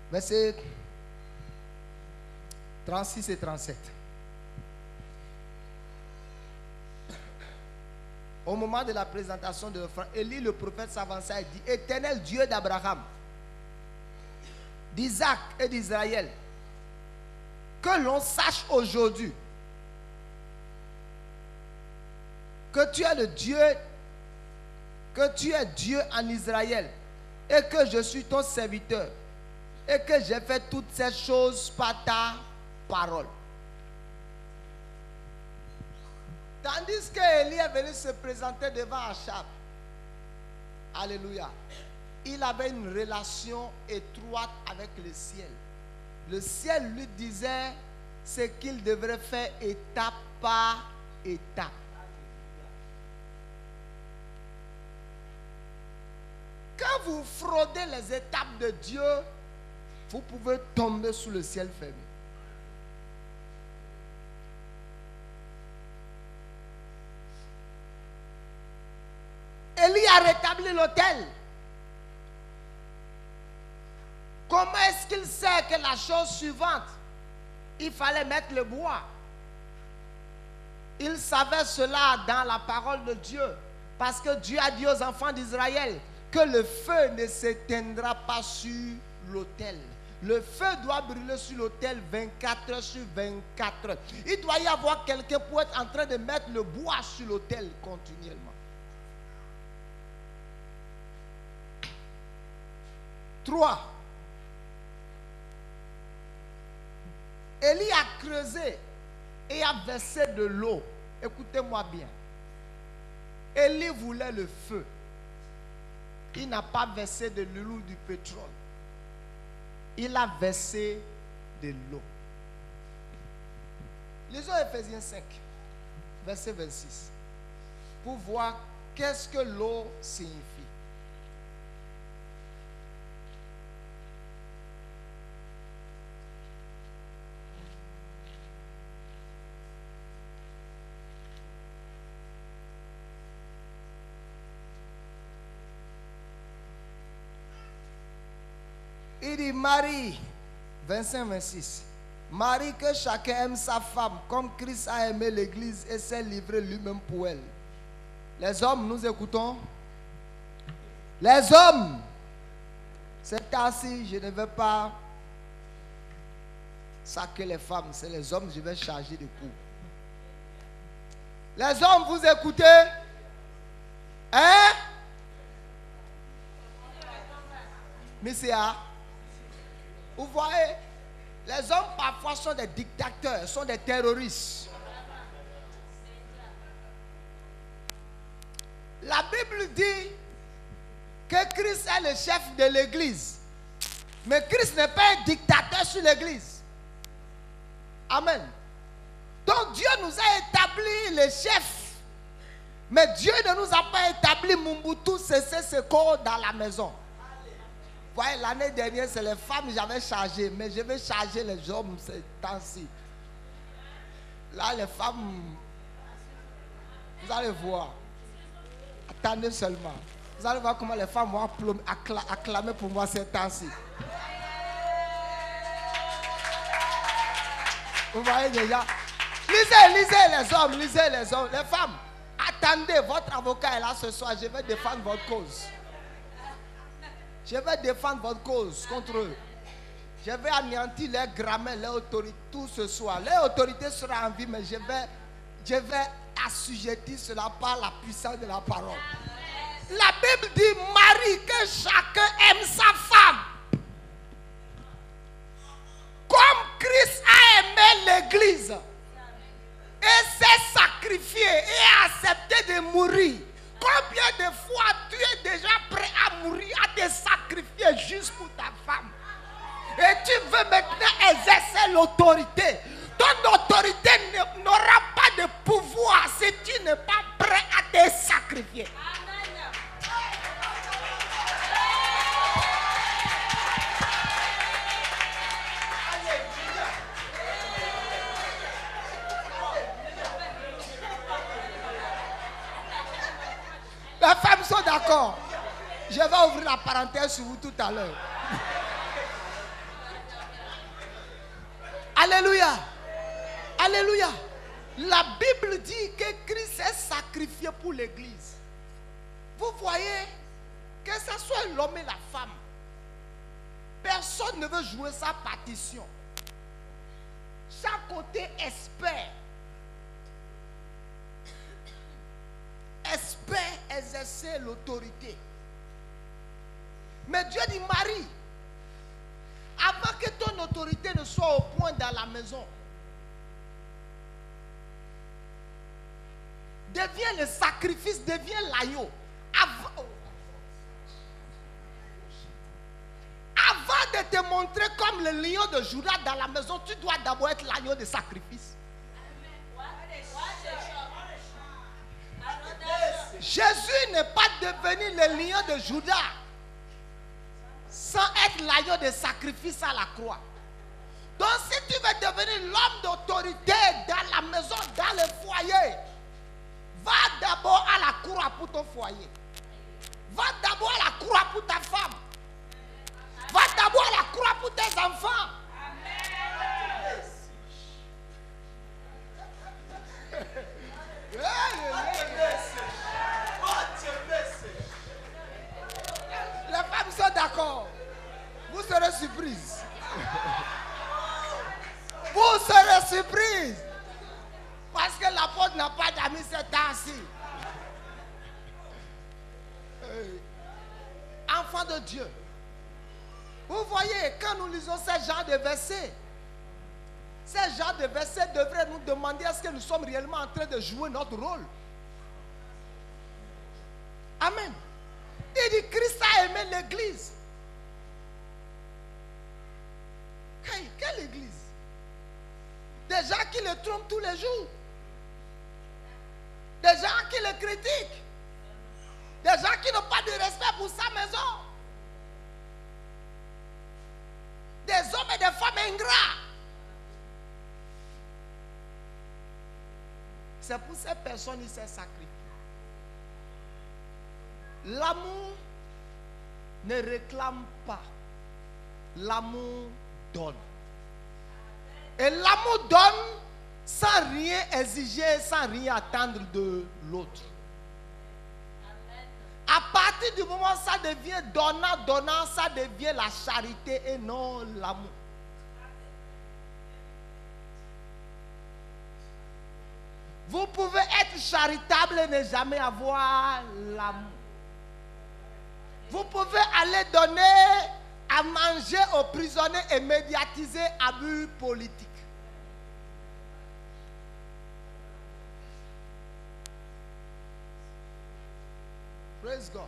Verset 36 et 37. Au moment de la présentation de l'offrande, Élie le prophète s'avança et dit: Éternel Dieu d'Abraham, d'Isaac et d'Israël, que l'on sache aujourd'hui que tu es le Dieu, que tu es Dieu en Israël et que je suis ton serviteur et que j'ai fait toutes ces choses par ta parole. Tandis qu'Élie est venu se présenter devant Achab, alléluia, il avait une relation étroite avec le ciel. Le ciel lui disait ce qu'il devrait faire étape par étape. Quand vous fraudez les étapes de Dieu, vous pouvez tomber sous le ciel fermé. Élie a rétabli l'autel. Comment est-ce qu'il sait que la chose suivante, il fallait mettre le bois? Il savait cela dans la parole de Dieu. Parce que Dieu a dit aux enfants d'Israël que le feu ne s'éteindra pas sur l'autel. Le feu doit brûler sur l'autel 24 heures sur 24 heures. Il doit y avoir quelqu'un pour être en train de mettre le bois sur l'autel continuellement. 3. Élie a creusé et a versé de l'eau. Écoutez-moi bien. Élie voulait le feu. Il n'a pas versé de l'huile ou du pétrole. Il a versé de l'eau. Lisons Ephésiens 5, verset 26, pour voir qu'est-ce que l'eau signifie. Il dit Marie, 25-26. Marie, que chacun aime sa femme comme Christ a aimé l'église et s'est livré lui-même pour elle. Les hommes, nous écoutons. Les hommes, c'est ainsi, je ne vais pas saquer les femmes, c'est les hommes, je vais charger de coups. Les hommes, vous écoutez? Hein? Missia? Vous voyez, les hommes parfois sont des dictateurs, sont des terroristes. La Bible dit que Christ est le chef de l'église. Mais Christ n'est pas un dictateur sur l'église. Amen. Donc Dieu nous a établi le chef. Mais Dieu ne nous a pas établi Mobutu Sese Seko dans la maison. Vous voyez, l'année dernière, c'est les femmes que j'avais chargées. Mais je vais charger les hommes ces temps-ci. Là, les femmes, vous allez voir. Attendez seulement. Vous allez voir comment les femmes vont acclamer pour moi ces temps-ci. Vous voyez déjà. Lisez les hommes, lisez les hommes. Les femmes, attendez, votre avocat est là ce soir. Je vais défendre votre cause. Je vais défendre votre cause contre eux. Je vais anéantir leur grammaire, leur autorité tout ce soir. Leur autorité sera en vie, mais je vais assujettir cela par la puissance de la parole. La Bible dit, Marie, que chacun aime sa femme. Comme Christ a aimé l'église. Et s'est sacrifié et a accepté de mourir. Combien de fois tu es déjà prêt à mourir, à te sacrifier juste pour ta femme? Et tu veux maintenant exercer l'autorité. Ton autorité n'aura pas de pouvoir si tu n'es pas prêt à te sacrifier. d'accord. Je vais ouvrir la parenthèse sur vous tout à l'heure. Alléluia. Alléluia. La Bible dit que Christ est sacrifié pour l'église. Vous voyez, que ce soit l'homme et la femme, personne ne veut jouer sa partition. Chaque côté espère exercer l'autorité. Mais Dieu dit, Marie, avant que ton autorité ne soit au point dans la maison, deviens le sacrifice, deviens l'agneau. Avant de te montrer comme le lion de Juda dans la maison, tu dois d'abord être l'agneau de sacrifice. Jésus n'est pas devenu le lion de Juda sans être l'agneau de sacrifice à la croix. Donc si tu veux devenir l'homme d'autorité dans la maison, dans le foyer, va d'abord à la croix pour ton foyer. Va d'abord à la croix pour ta femme. Va d'abord à la croix pour tes enfants. Les femmes sont d'accord. Vous serez surprises. Vous serez surprises. Parce que l'apôtre n'a pas d'amis ces temps-ci. Enfants de Dieu. Vous voyez, quand nous lisons ces genres de versets, devraient nous demander est-ce que nous sommes réellement en train de jouer notre rôle. Amen. Il dit Christ a aimé l'église. Quelle église? Des gens qui le trompent tous les jours. Des gens qui le critiquent. Des gens qui n'ont pas de respect pour sa maison. Des hommes et des femmes ingrats. C'est pour ces personnes qu'il s'est sacrifié. L'amour ne réclame pas. L'amour donne. Et l'amour donne sans rien exiger, sans rien attendre de l'autre. À partir du moment où ça devient donnant, ça devient la charité et non l'amour. Vous pouvez être charitable et ne jamais avoir l'amour. Vous pouvez aller donner à manger aux prisonniers et médiatiser abus politiques. Praise God.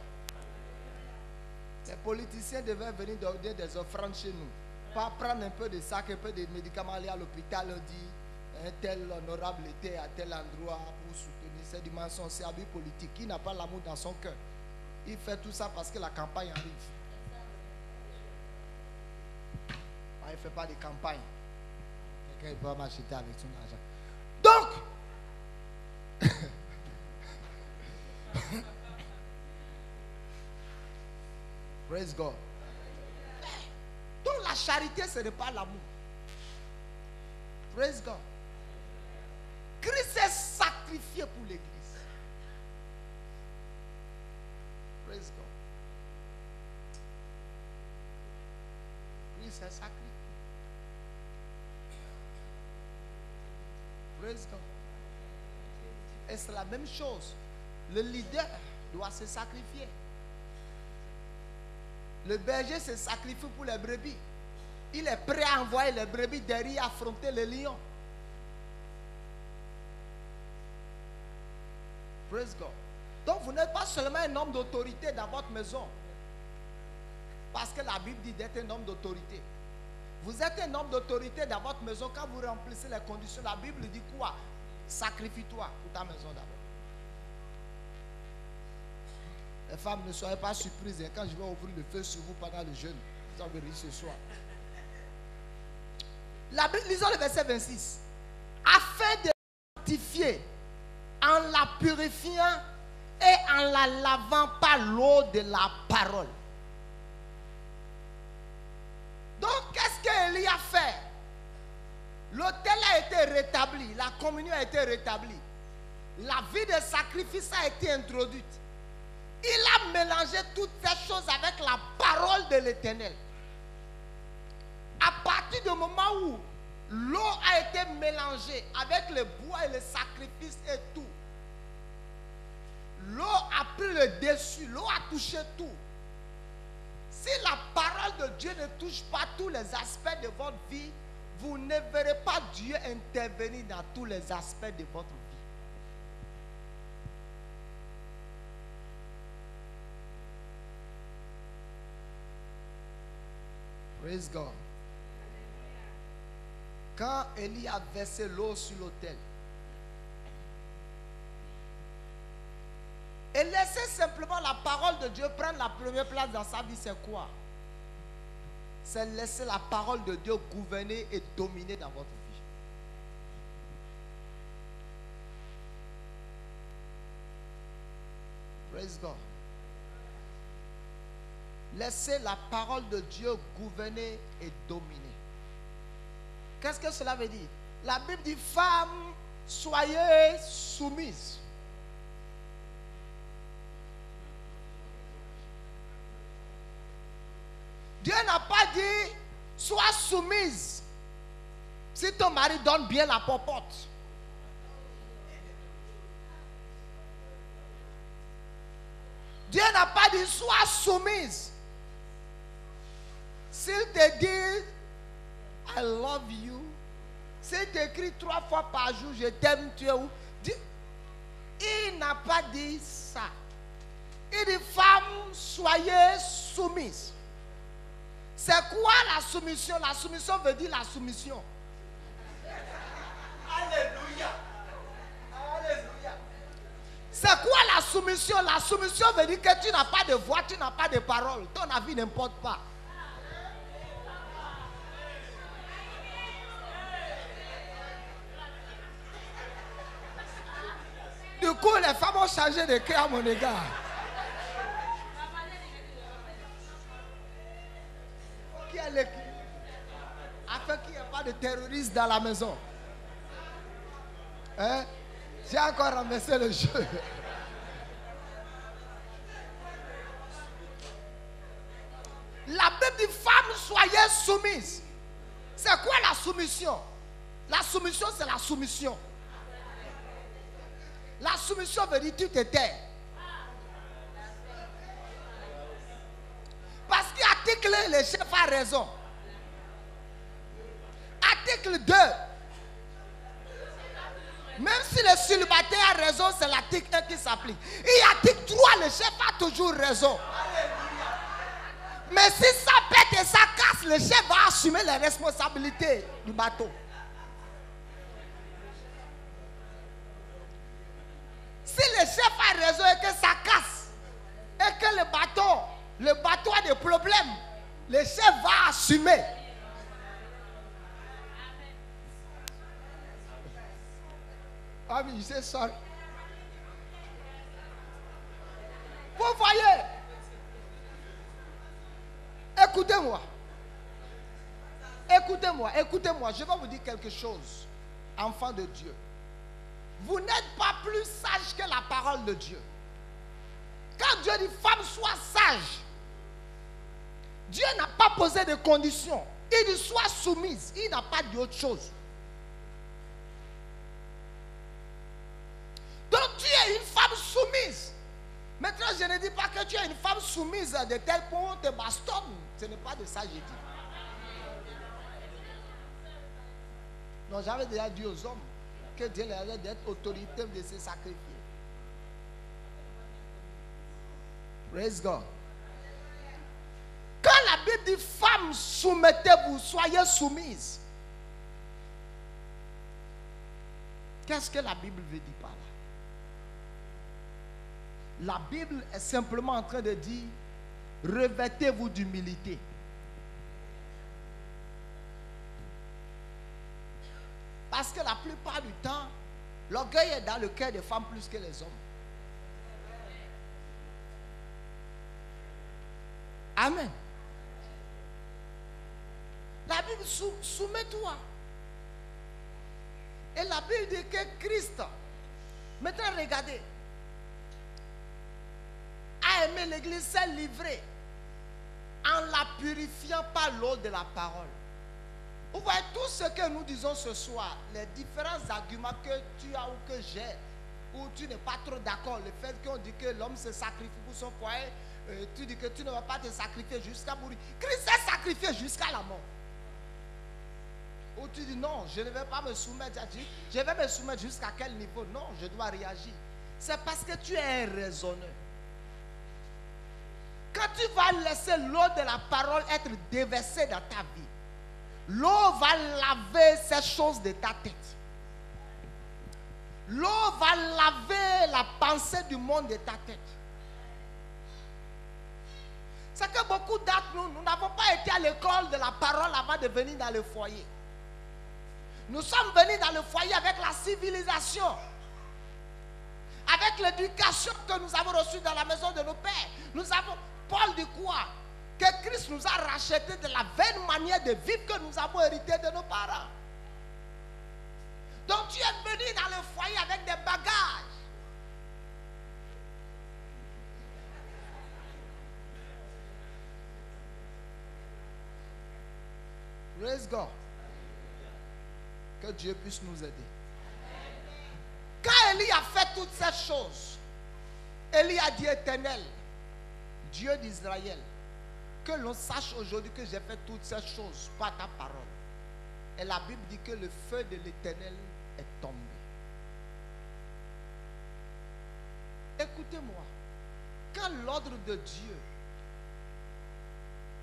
Les politiciens devaient venir donner des offrandes chez nous. Pas prendre un peu de sac, un peu de médicaments, aller à l'hôpital, dire un tel honorable était à tel endroit pour soutenir. C'est du mensonge, c'est abus politique. Qui n'a pas l'amour dans son cœur? Il fait tout ça parce que la campagne arrive. Il ne fait pas de campagne. Quelqu'un peut m'acheter avec son argent. Donc, praise God. Donc la charité, ce n'est pas l'amour. Praise God. Christ est sacrifié pour l'église. Praise God. Christ est sacrifié. Praise God. Et c'est la même chose. Le leader doit se sacrifier. Le berger se sacrifie pour les brebis. Il est prêt à envoyer les brebis derrière affronter les lions. Praise God. Donc vous n'êtes pas seulement un homme d'autorité dans votre maison. Parce que la Bible dit d'être un homme d'autorité. Vous êtes un homme d'autorité dans votre maison quand vous remplissez les conditions. La Bible dit quoi? Sacrifie-toi pour ta maison d'abord. Les femmes, ne soyez pas surprises hein, quand je vais ouvrir le feu sur vous pendant le jeûne. Vous avez ri ce soir. La Bible, lisons le verset 26. Afin de la sanctifier en la purifiant et en la lavant par l'eau de la parole. Donc, qu'est-ce qu'Élie a fait? L'autel a été rétabli, la communion a été rétablie. La vie de sacrifice a été introduite. Il a mélangé toutes ces choses avec la parole de l'Éternel. À partir du moment où l'eau a été mélangée avec le bois et le sacrifice et tout, l'eau a pris le dessus, l'eau a touché tout. Si la parole de Dieu ne touche pas tous les aspects de votre vie, vous ne verrez pas Dieu intervenir dans tous les aspects de votre vie. Praise God. Quand Élie a versé l'eau sur l'autel et laissé simplement la parole de Dieu prendre la première place dans sa vie, c'est quoi? C'est laisser la parole de Dieu gouverner et dominer dans votre vie. Praise God. Laissez la parole de Dieu gouverner et dominer. Qu'est-ce que cela veut dire? La Bible dit, femmes, soyez soumises. Dieu n'a pas dit, sois soumise. Si ton mari donne bien la popote. Dieu n'a pas dit, sois soumise. S'il te dit, I love you. S'il t'écrit 3 fois par jour, je t'aime, tu es où? Il n'a pas dit ça. Il dit, femmes, soyez soumises. C'est quoi la soumission? La soumission veut dire la soumission. Alléluia. Alléluia. C'est quoi la soumission? La soumission veut dire que tu n'as pas de voix, tu n'as pas de parole. Ton avis n'importe pas. Du coup, les femmes ont changé de cœur à mon égard. Qui a l'équilibre? Afin qu'il n'y ait pas de terroristes dans la maison. Hein? J'ai encore ramassé le jeu. La Bible dit, femmes, soyez soumises. C'est quoi la soumission? La soumission, c'est la soumission. La soumission veut dire tu te tais. Parce qu'article 1, le chef a raison. Article 2. Même si le célibataire a raison, c'est l'article 1 qui s'applique. Et article 3, le chef a toujours raison. Mais si ça pète et ça casse, le chef va assumer les responsabilités du bateau. Si le chef a raison et que ça casse, et que le bateau a des problèmes, le chef va assumer. Ah oui, c'est ça. Vous voyez, écoutez-moi. Écoutez-moi, écoutez-moi. Je vais vous dire quelque chose, enfant de Dieu. Vous n'êtes pas plus sage que la parole de Dieu. Quand Dieu dit femme, sois sage, Dieu n'a pas posé de conditions. Il dit sois soumise. Il n'a pas dit autre chose. Donc tu es une femme soumise. Maintenant, je ne dis pas que tu es une femme soumise de tel point où on te bastonne. Ce n'est pas de ça que j'ai dit. Non, j'avais déjà dit aux hommes que Dieu leur a d'être autorité de se sacrifier. Praise God. Quand la Bible dit femme, soumettez-vous, soyez soumises. Qu'est-ce que la Bible veut dire par là? La Bible est simplement en train de dire revêtez-vous d'humilité. Parce que la plupart du temps, l'orgueil est dans le cœur des femmes plus que les hommes. Amen. La Bible soumets-toi. Et la Bible dit que Christ, maintenant regardez, a aimé l'église, s'est livré en la purifiant par l'eau de la parole. Vous voyez tout ce que nous disons ce soir, les différents arguments que tu as ou que j'ai, où tu n'es pas trop d'accord, le fait qu'on dit que l'homme se sacrifie pour son foyer, tu dis que tu ne vas pas te sacrifier jusqu'à mourir. Christ s'est sacrifié jusqu'à la mort. Ou tu dis non, je ne vais pas me soumettre à Dieu, je vais me soumettre jusqu'à quel niveau? Non, je dois réagir. C'est parce que tu es un raisonneur. Quand tu vas laisser l'eau de la parole être déversée dans ta vie, l'eau va laver ces choses de ta tête. L'eau va laver la pensée du monde de ta tête. C'est que beaucoup d'entre nous n'avons pas été à l'école de la parole avant de venir dans le foyer. Nous sommes venus dans le foyer avec la civilisation, avec l'éducation que nous avons reçue dans la maison de nos pères. Nous avons, Paul dit quoi? Que Christ nous a racheté de la vaine manière de vivre que nous avons hérité de nos parents. Donc tu es venu dans le foyer avec des bagages. Praise God. Que Dieu puisse nous aider. Quand Élie a fait toutes ces choses, Élie a dit: Éternel, Dieu d'Israël, que l'on sache aujourd'hui que j'ai fait toutes ces choses par ta parole. Et la Bible dit que le feu de l'Éternel est tombé. Écoutez-moi, quand l'ordre de Dieu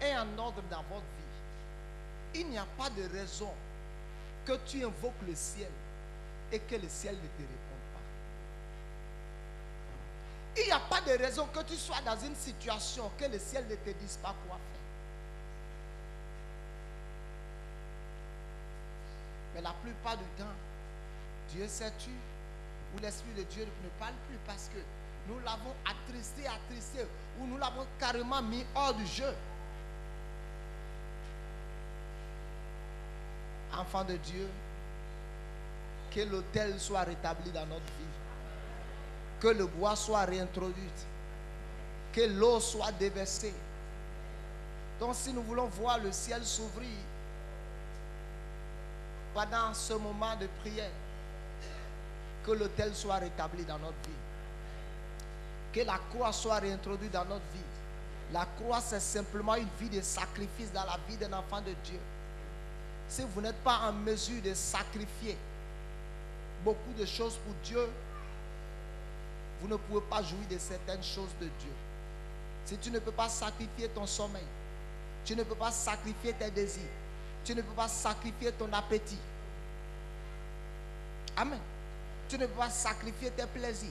est en ordre dans votre vie, il n'y a pas de raison que tu invoques le ciel et que le ciel ne te réponde pas. Il n'y a pas de raison que tu sois dans une situation que le ciel ne te dise pas quoi faire. Mais la plupart du temps, Dieu sait tu, ou l'Esprit de Dieu ne parle plus parce que nous l'avons attristé, ou nous l'avons carrément mis hors du jeu. Enfants de Dieu, que l'autel soit rétabli dans notre vie, que le bois soit réintroduit, que l'eau soit déversée. Donc si nous voulons voir le ciel s'ouvrir pendant ce moment de prière, que l'autel soit rétabli dans notre vie, que la croix soit réintroduite dans notre vie. La croix, c'est simplement une vie de sacrifice dans la vie d'un enfant de Dieu. Si vous n'êtes pas en mesure de sacrifier beaucoup de choses pour Dieu, vous ne pouvez pas jouir de certaines choses de Dieu. Si tu ne peux pas sacrifier ton sommeil, tu ne peux pas sacrifier tes désirs, tu ne peux pas sacrifier ton appétit. Amen. Tu ne peux pas sacrifier tes plaisirs,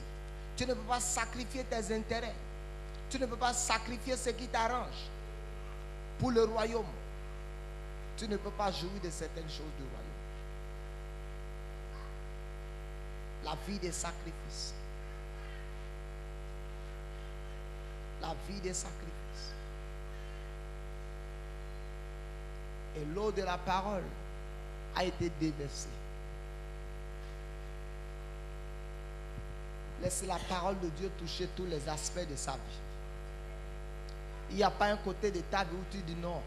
tu ne peux pas sacrifier tes intérêts, tu ne peux pas sacrifier ce qui t'arrange pour le royaume. Tu ne peux pas jouir de certaines choses du royaume. La vie des sacrifices. La vie des sacrifices. Et l'eau de la parole a été déversée. Laisse la parole de Dieu toucher tous les aspects de sa vie. Il n'y a pas un côté de ta vie où tu dis non.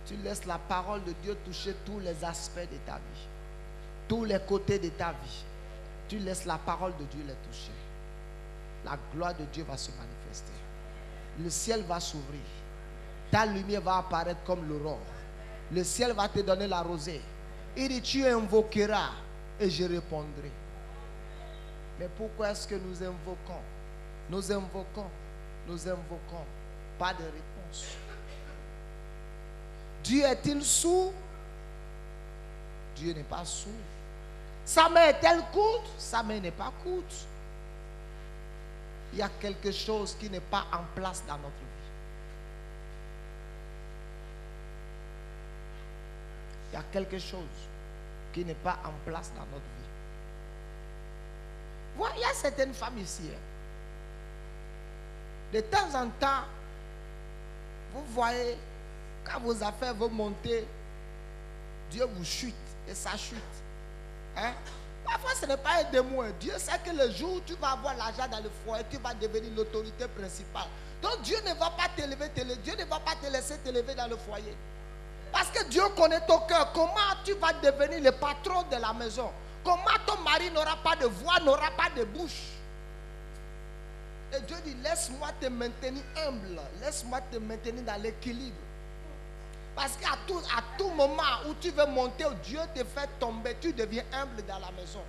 Tu laisses la parole de Dieu toucher tous les aspects de ta vie. Tous les côtés de ta vie. Tu laisses la parole de Dieu les toucher. La gloire de Dieu va se manifester. Le ciel va s'ouvrir. Ta lumière va apparaître comme l'aurore. Le ciel va te donner la rosée. Il dit: tu invoqueras et je répondrai. Mais pourquoi est-ce que nous invoquons? Nous invoquons. Pas de réponse. Dieu est-il sourd? Dieu n'est pas sourd. Sa main est-elle courte? Sa main n'est pas courte. Il y a quelque chose qui n'est pas en place dans notre vie. Il y a quelque chose qui n'est pas en place dans notre vie. Voilà, il y a certaines femmes ici. De temps en temps, vous voyez, quand vos affaires vont monter, Dieu vous chute et ça chute. Hein? Parfois, ce n'est pas un démon. Dieu sait que le jour où tu vas avoir l'argent dans le foyer, tu vas devenir l'autorité principale. Donc Dieu ne va pas t'élever, Dieu ne va pas te laisser t'élever dans le foyer. Parce que Dieu connaît ton cœur. Comment tu vas devenir le patron de la maison? Comment ton mari n'aura pas de voix, n'aura pas de bouche? Et Dieu dit, laisse-moi te maintenir humble. Laisse-moi te maintenir dans l'équilibre. Parce qu'à tout moment où tu veux monter, où Dieu te fait tomber, tu deviens humble dans la maison.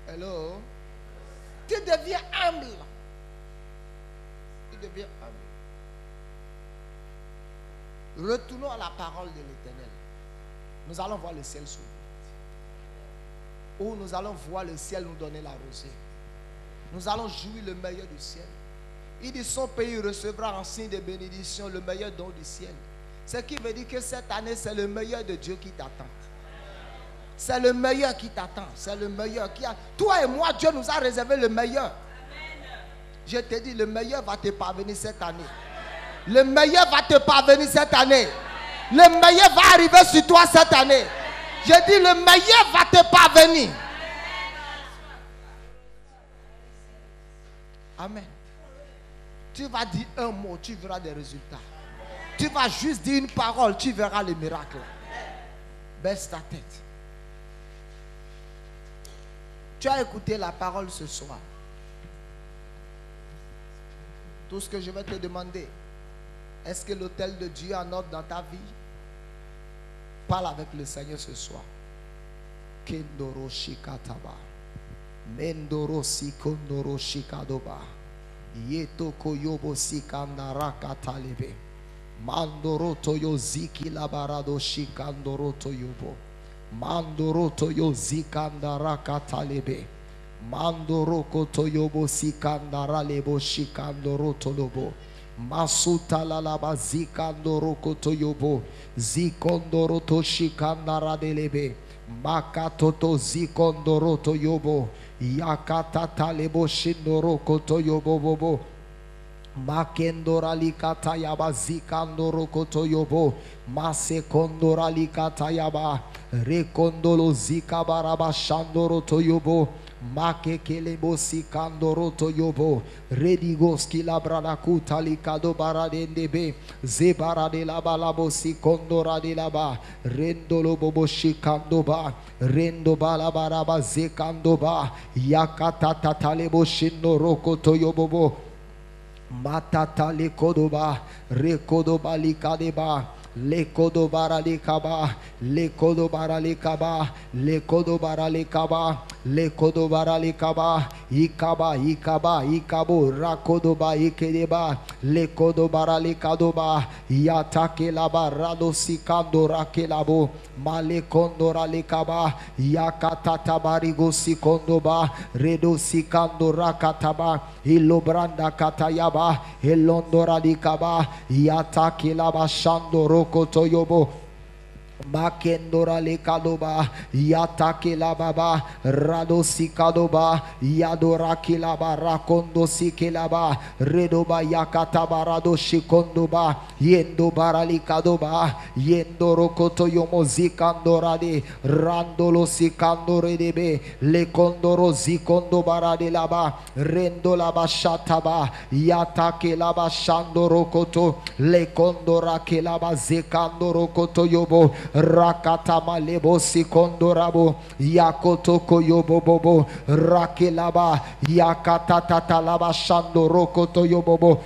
Hello? Tu deviens humble. Tu deviens humble. Retournons à la parole de l'Éternel. Nous allons voir le ciel s'ouvrir. Ou nous allons voir le ciel nous donner la rosée. Nous allons jouir le meilleur du ciel. Il dit son pays recevra en signe de bénédiction le meilleur don du ciel. Ce qui veut dire que cette année, c'est le meilleur de Dieu qui t'attend. C'est le meilleur qui t'attend. C'est le meilleur qui a. Toi et moi, Dieu nous a réservé le meilleur. Je te dis, le meilleur va te parvenir cette année. Le meilleur va te parvenir cette année. Le meilleur va arriver sur toi cette année. Je dis, le meilleur va te parvenir. Amen. Tu vas dire un mot, tu verras des résultats. Tu vas juste dire une parole, tu verras le miracle. Baisse ta tête. Tu as écouté la parole ce soir. Tout ce que je vais te demander, est-ce que l'autel de Dieu est en ordre dans ta vie? Parle avec le Seigneur ce soir. Kendoro shikataba. Mendoro sikondoro shikadoba. Yeto koyobo sikandara katalebe. Mandoro toyo ziki labarado shikandoro toyobo. Mandoro toyo zikandara katalebe. Mandoro kotoyobo sikandara lebo shikandoro tolobo. Masuta lalaba zikandoro kotoyobo. Zikondoro to shikandara delebe. Makatoto zikondoro toyobo. Yakata talebo shindoro kotoyobo bobo. Makendora likata yaba zikandoro kotoyobo. Masekondora likata yaba. Rekondolo zikabaraba shandoro toyobo. Makekelebo sikandoro toyobo. Redigoski labrada kutalikado baradendebe. Zebarade labalabo sikondora de laba. Rendolo bobo shikandoba. Rendo balabaraba zekandoba. Yakata tatalebo shindoroko toyobobo. Matata lekodoba. Rekodoba likadeba. Lekodo baralikaba, lekodo baralikaba, lekodo baralikaba, lekodo baralikaba, ikaba, ikaba, ikabo, rakodoba, ikedeba, lekodo baralikadoba, yatake laba, rado sikando rakelabo, malekondo ralikaba, yakatata barigo sikondoba, redo sikando rakataba, ilobranda katayaba, elondo ralikaba, yatake laba shandoro kotoyobo. Makendora lekadoba, yatake la baba, rado sikadoba, yadora kilaba, rakondo sikelaba, redoba yakataba, rado shikondoba, yendo baralikadoba, yendo rokoto yomo zikandorade, randolo sikandore debe, lekondoro zikondo barade laba, rendo laba shataba, yatake laba shandoro koto, lekondora kelaba zekandoro koto yobo. Rakatama lebo sikondorabo yakotoko yobobobo rakelaba yakatata laba shandorokoto yobobo.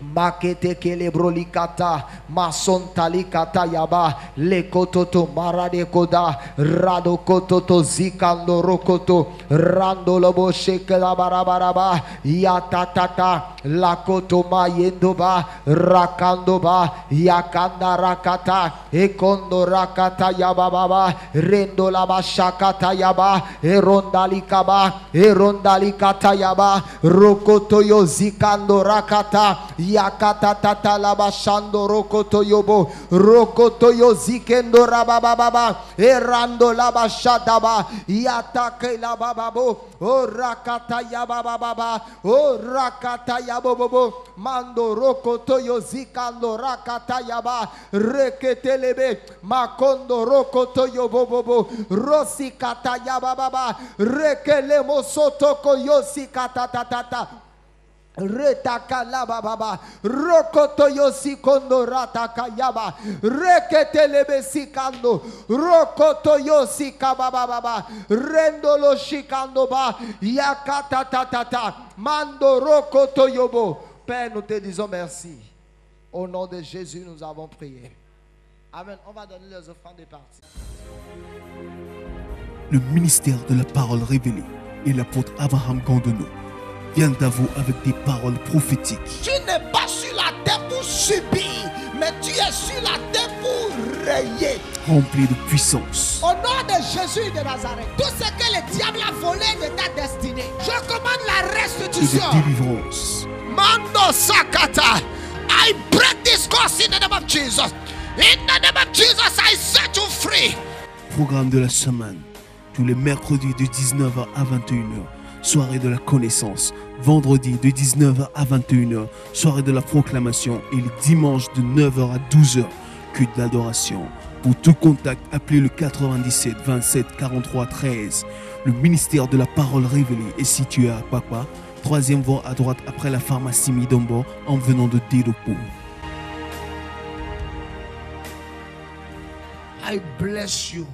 Makete kelebrolikata masontalikata yaba lekototo marade koda rado kototo zikando rokoto rando lobo shekela barabaraba yatatata Lakotoma yendoba rakandoba yakanda rakata ekondo rakata yababa rendo laba shakata yaba erondalikaba erondalikata yaba rokoto yozikando rakata yakata tata laba shando rokoto yobo rokoto yozikendo rababa erando laba shadaba yatake laba babo o rakata yababa baba o rakata yabobo mando rokoto yozikando rakata yaba reketelebe makondo rokoto yobobo rosikata yababa rekele mosoto koyosikata tata retaka laba baba rokoto yosi kondo rataka yaba reketelebe sikando rokoto yosi kababa baba rendolo shikando ba yakata tata mando rokoto yobo. Père, nous te disons merci. Au nom de Jésus, nous avons prié. Amen. On va donner les offrandes des parties. Le ministère de la parole révélée et l'apôtre Abraham Gandono vient à vous avec des paroles prophétiques. Tu n'es pas sur la terre pour subir, mais tu es sur la terre pour rayer. Rempli de puissance. Au nom de Jésus de Nazareth, tout ce que le diable a volé de ta destinée, je commande la Et restitution. de délivrance. Mando Sakata, I break this curse in the name of Jesus. In the name of Jesus, I set you free. Programme de la semaine. Tous les mercredis de 19h à 21h. Soirée de la connaissance. Vendredi de 19h à 21h. Soirée de la proclamation. Et le dimanche de 9h à 12h. Culte d'adoration. Pour tout contact, appelez le 97 27 43 13. Le ministère de la parole révélée est situé à Papa, 3e voie à droite après la pharmacie Midombo en venant de Délopo. I bless you.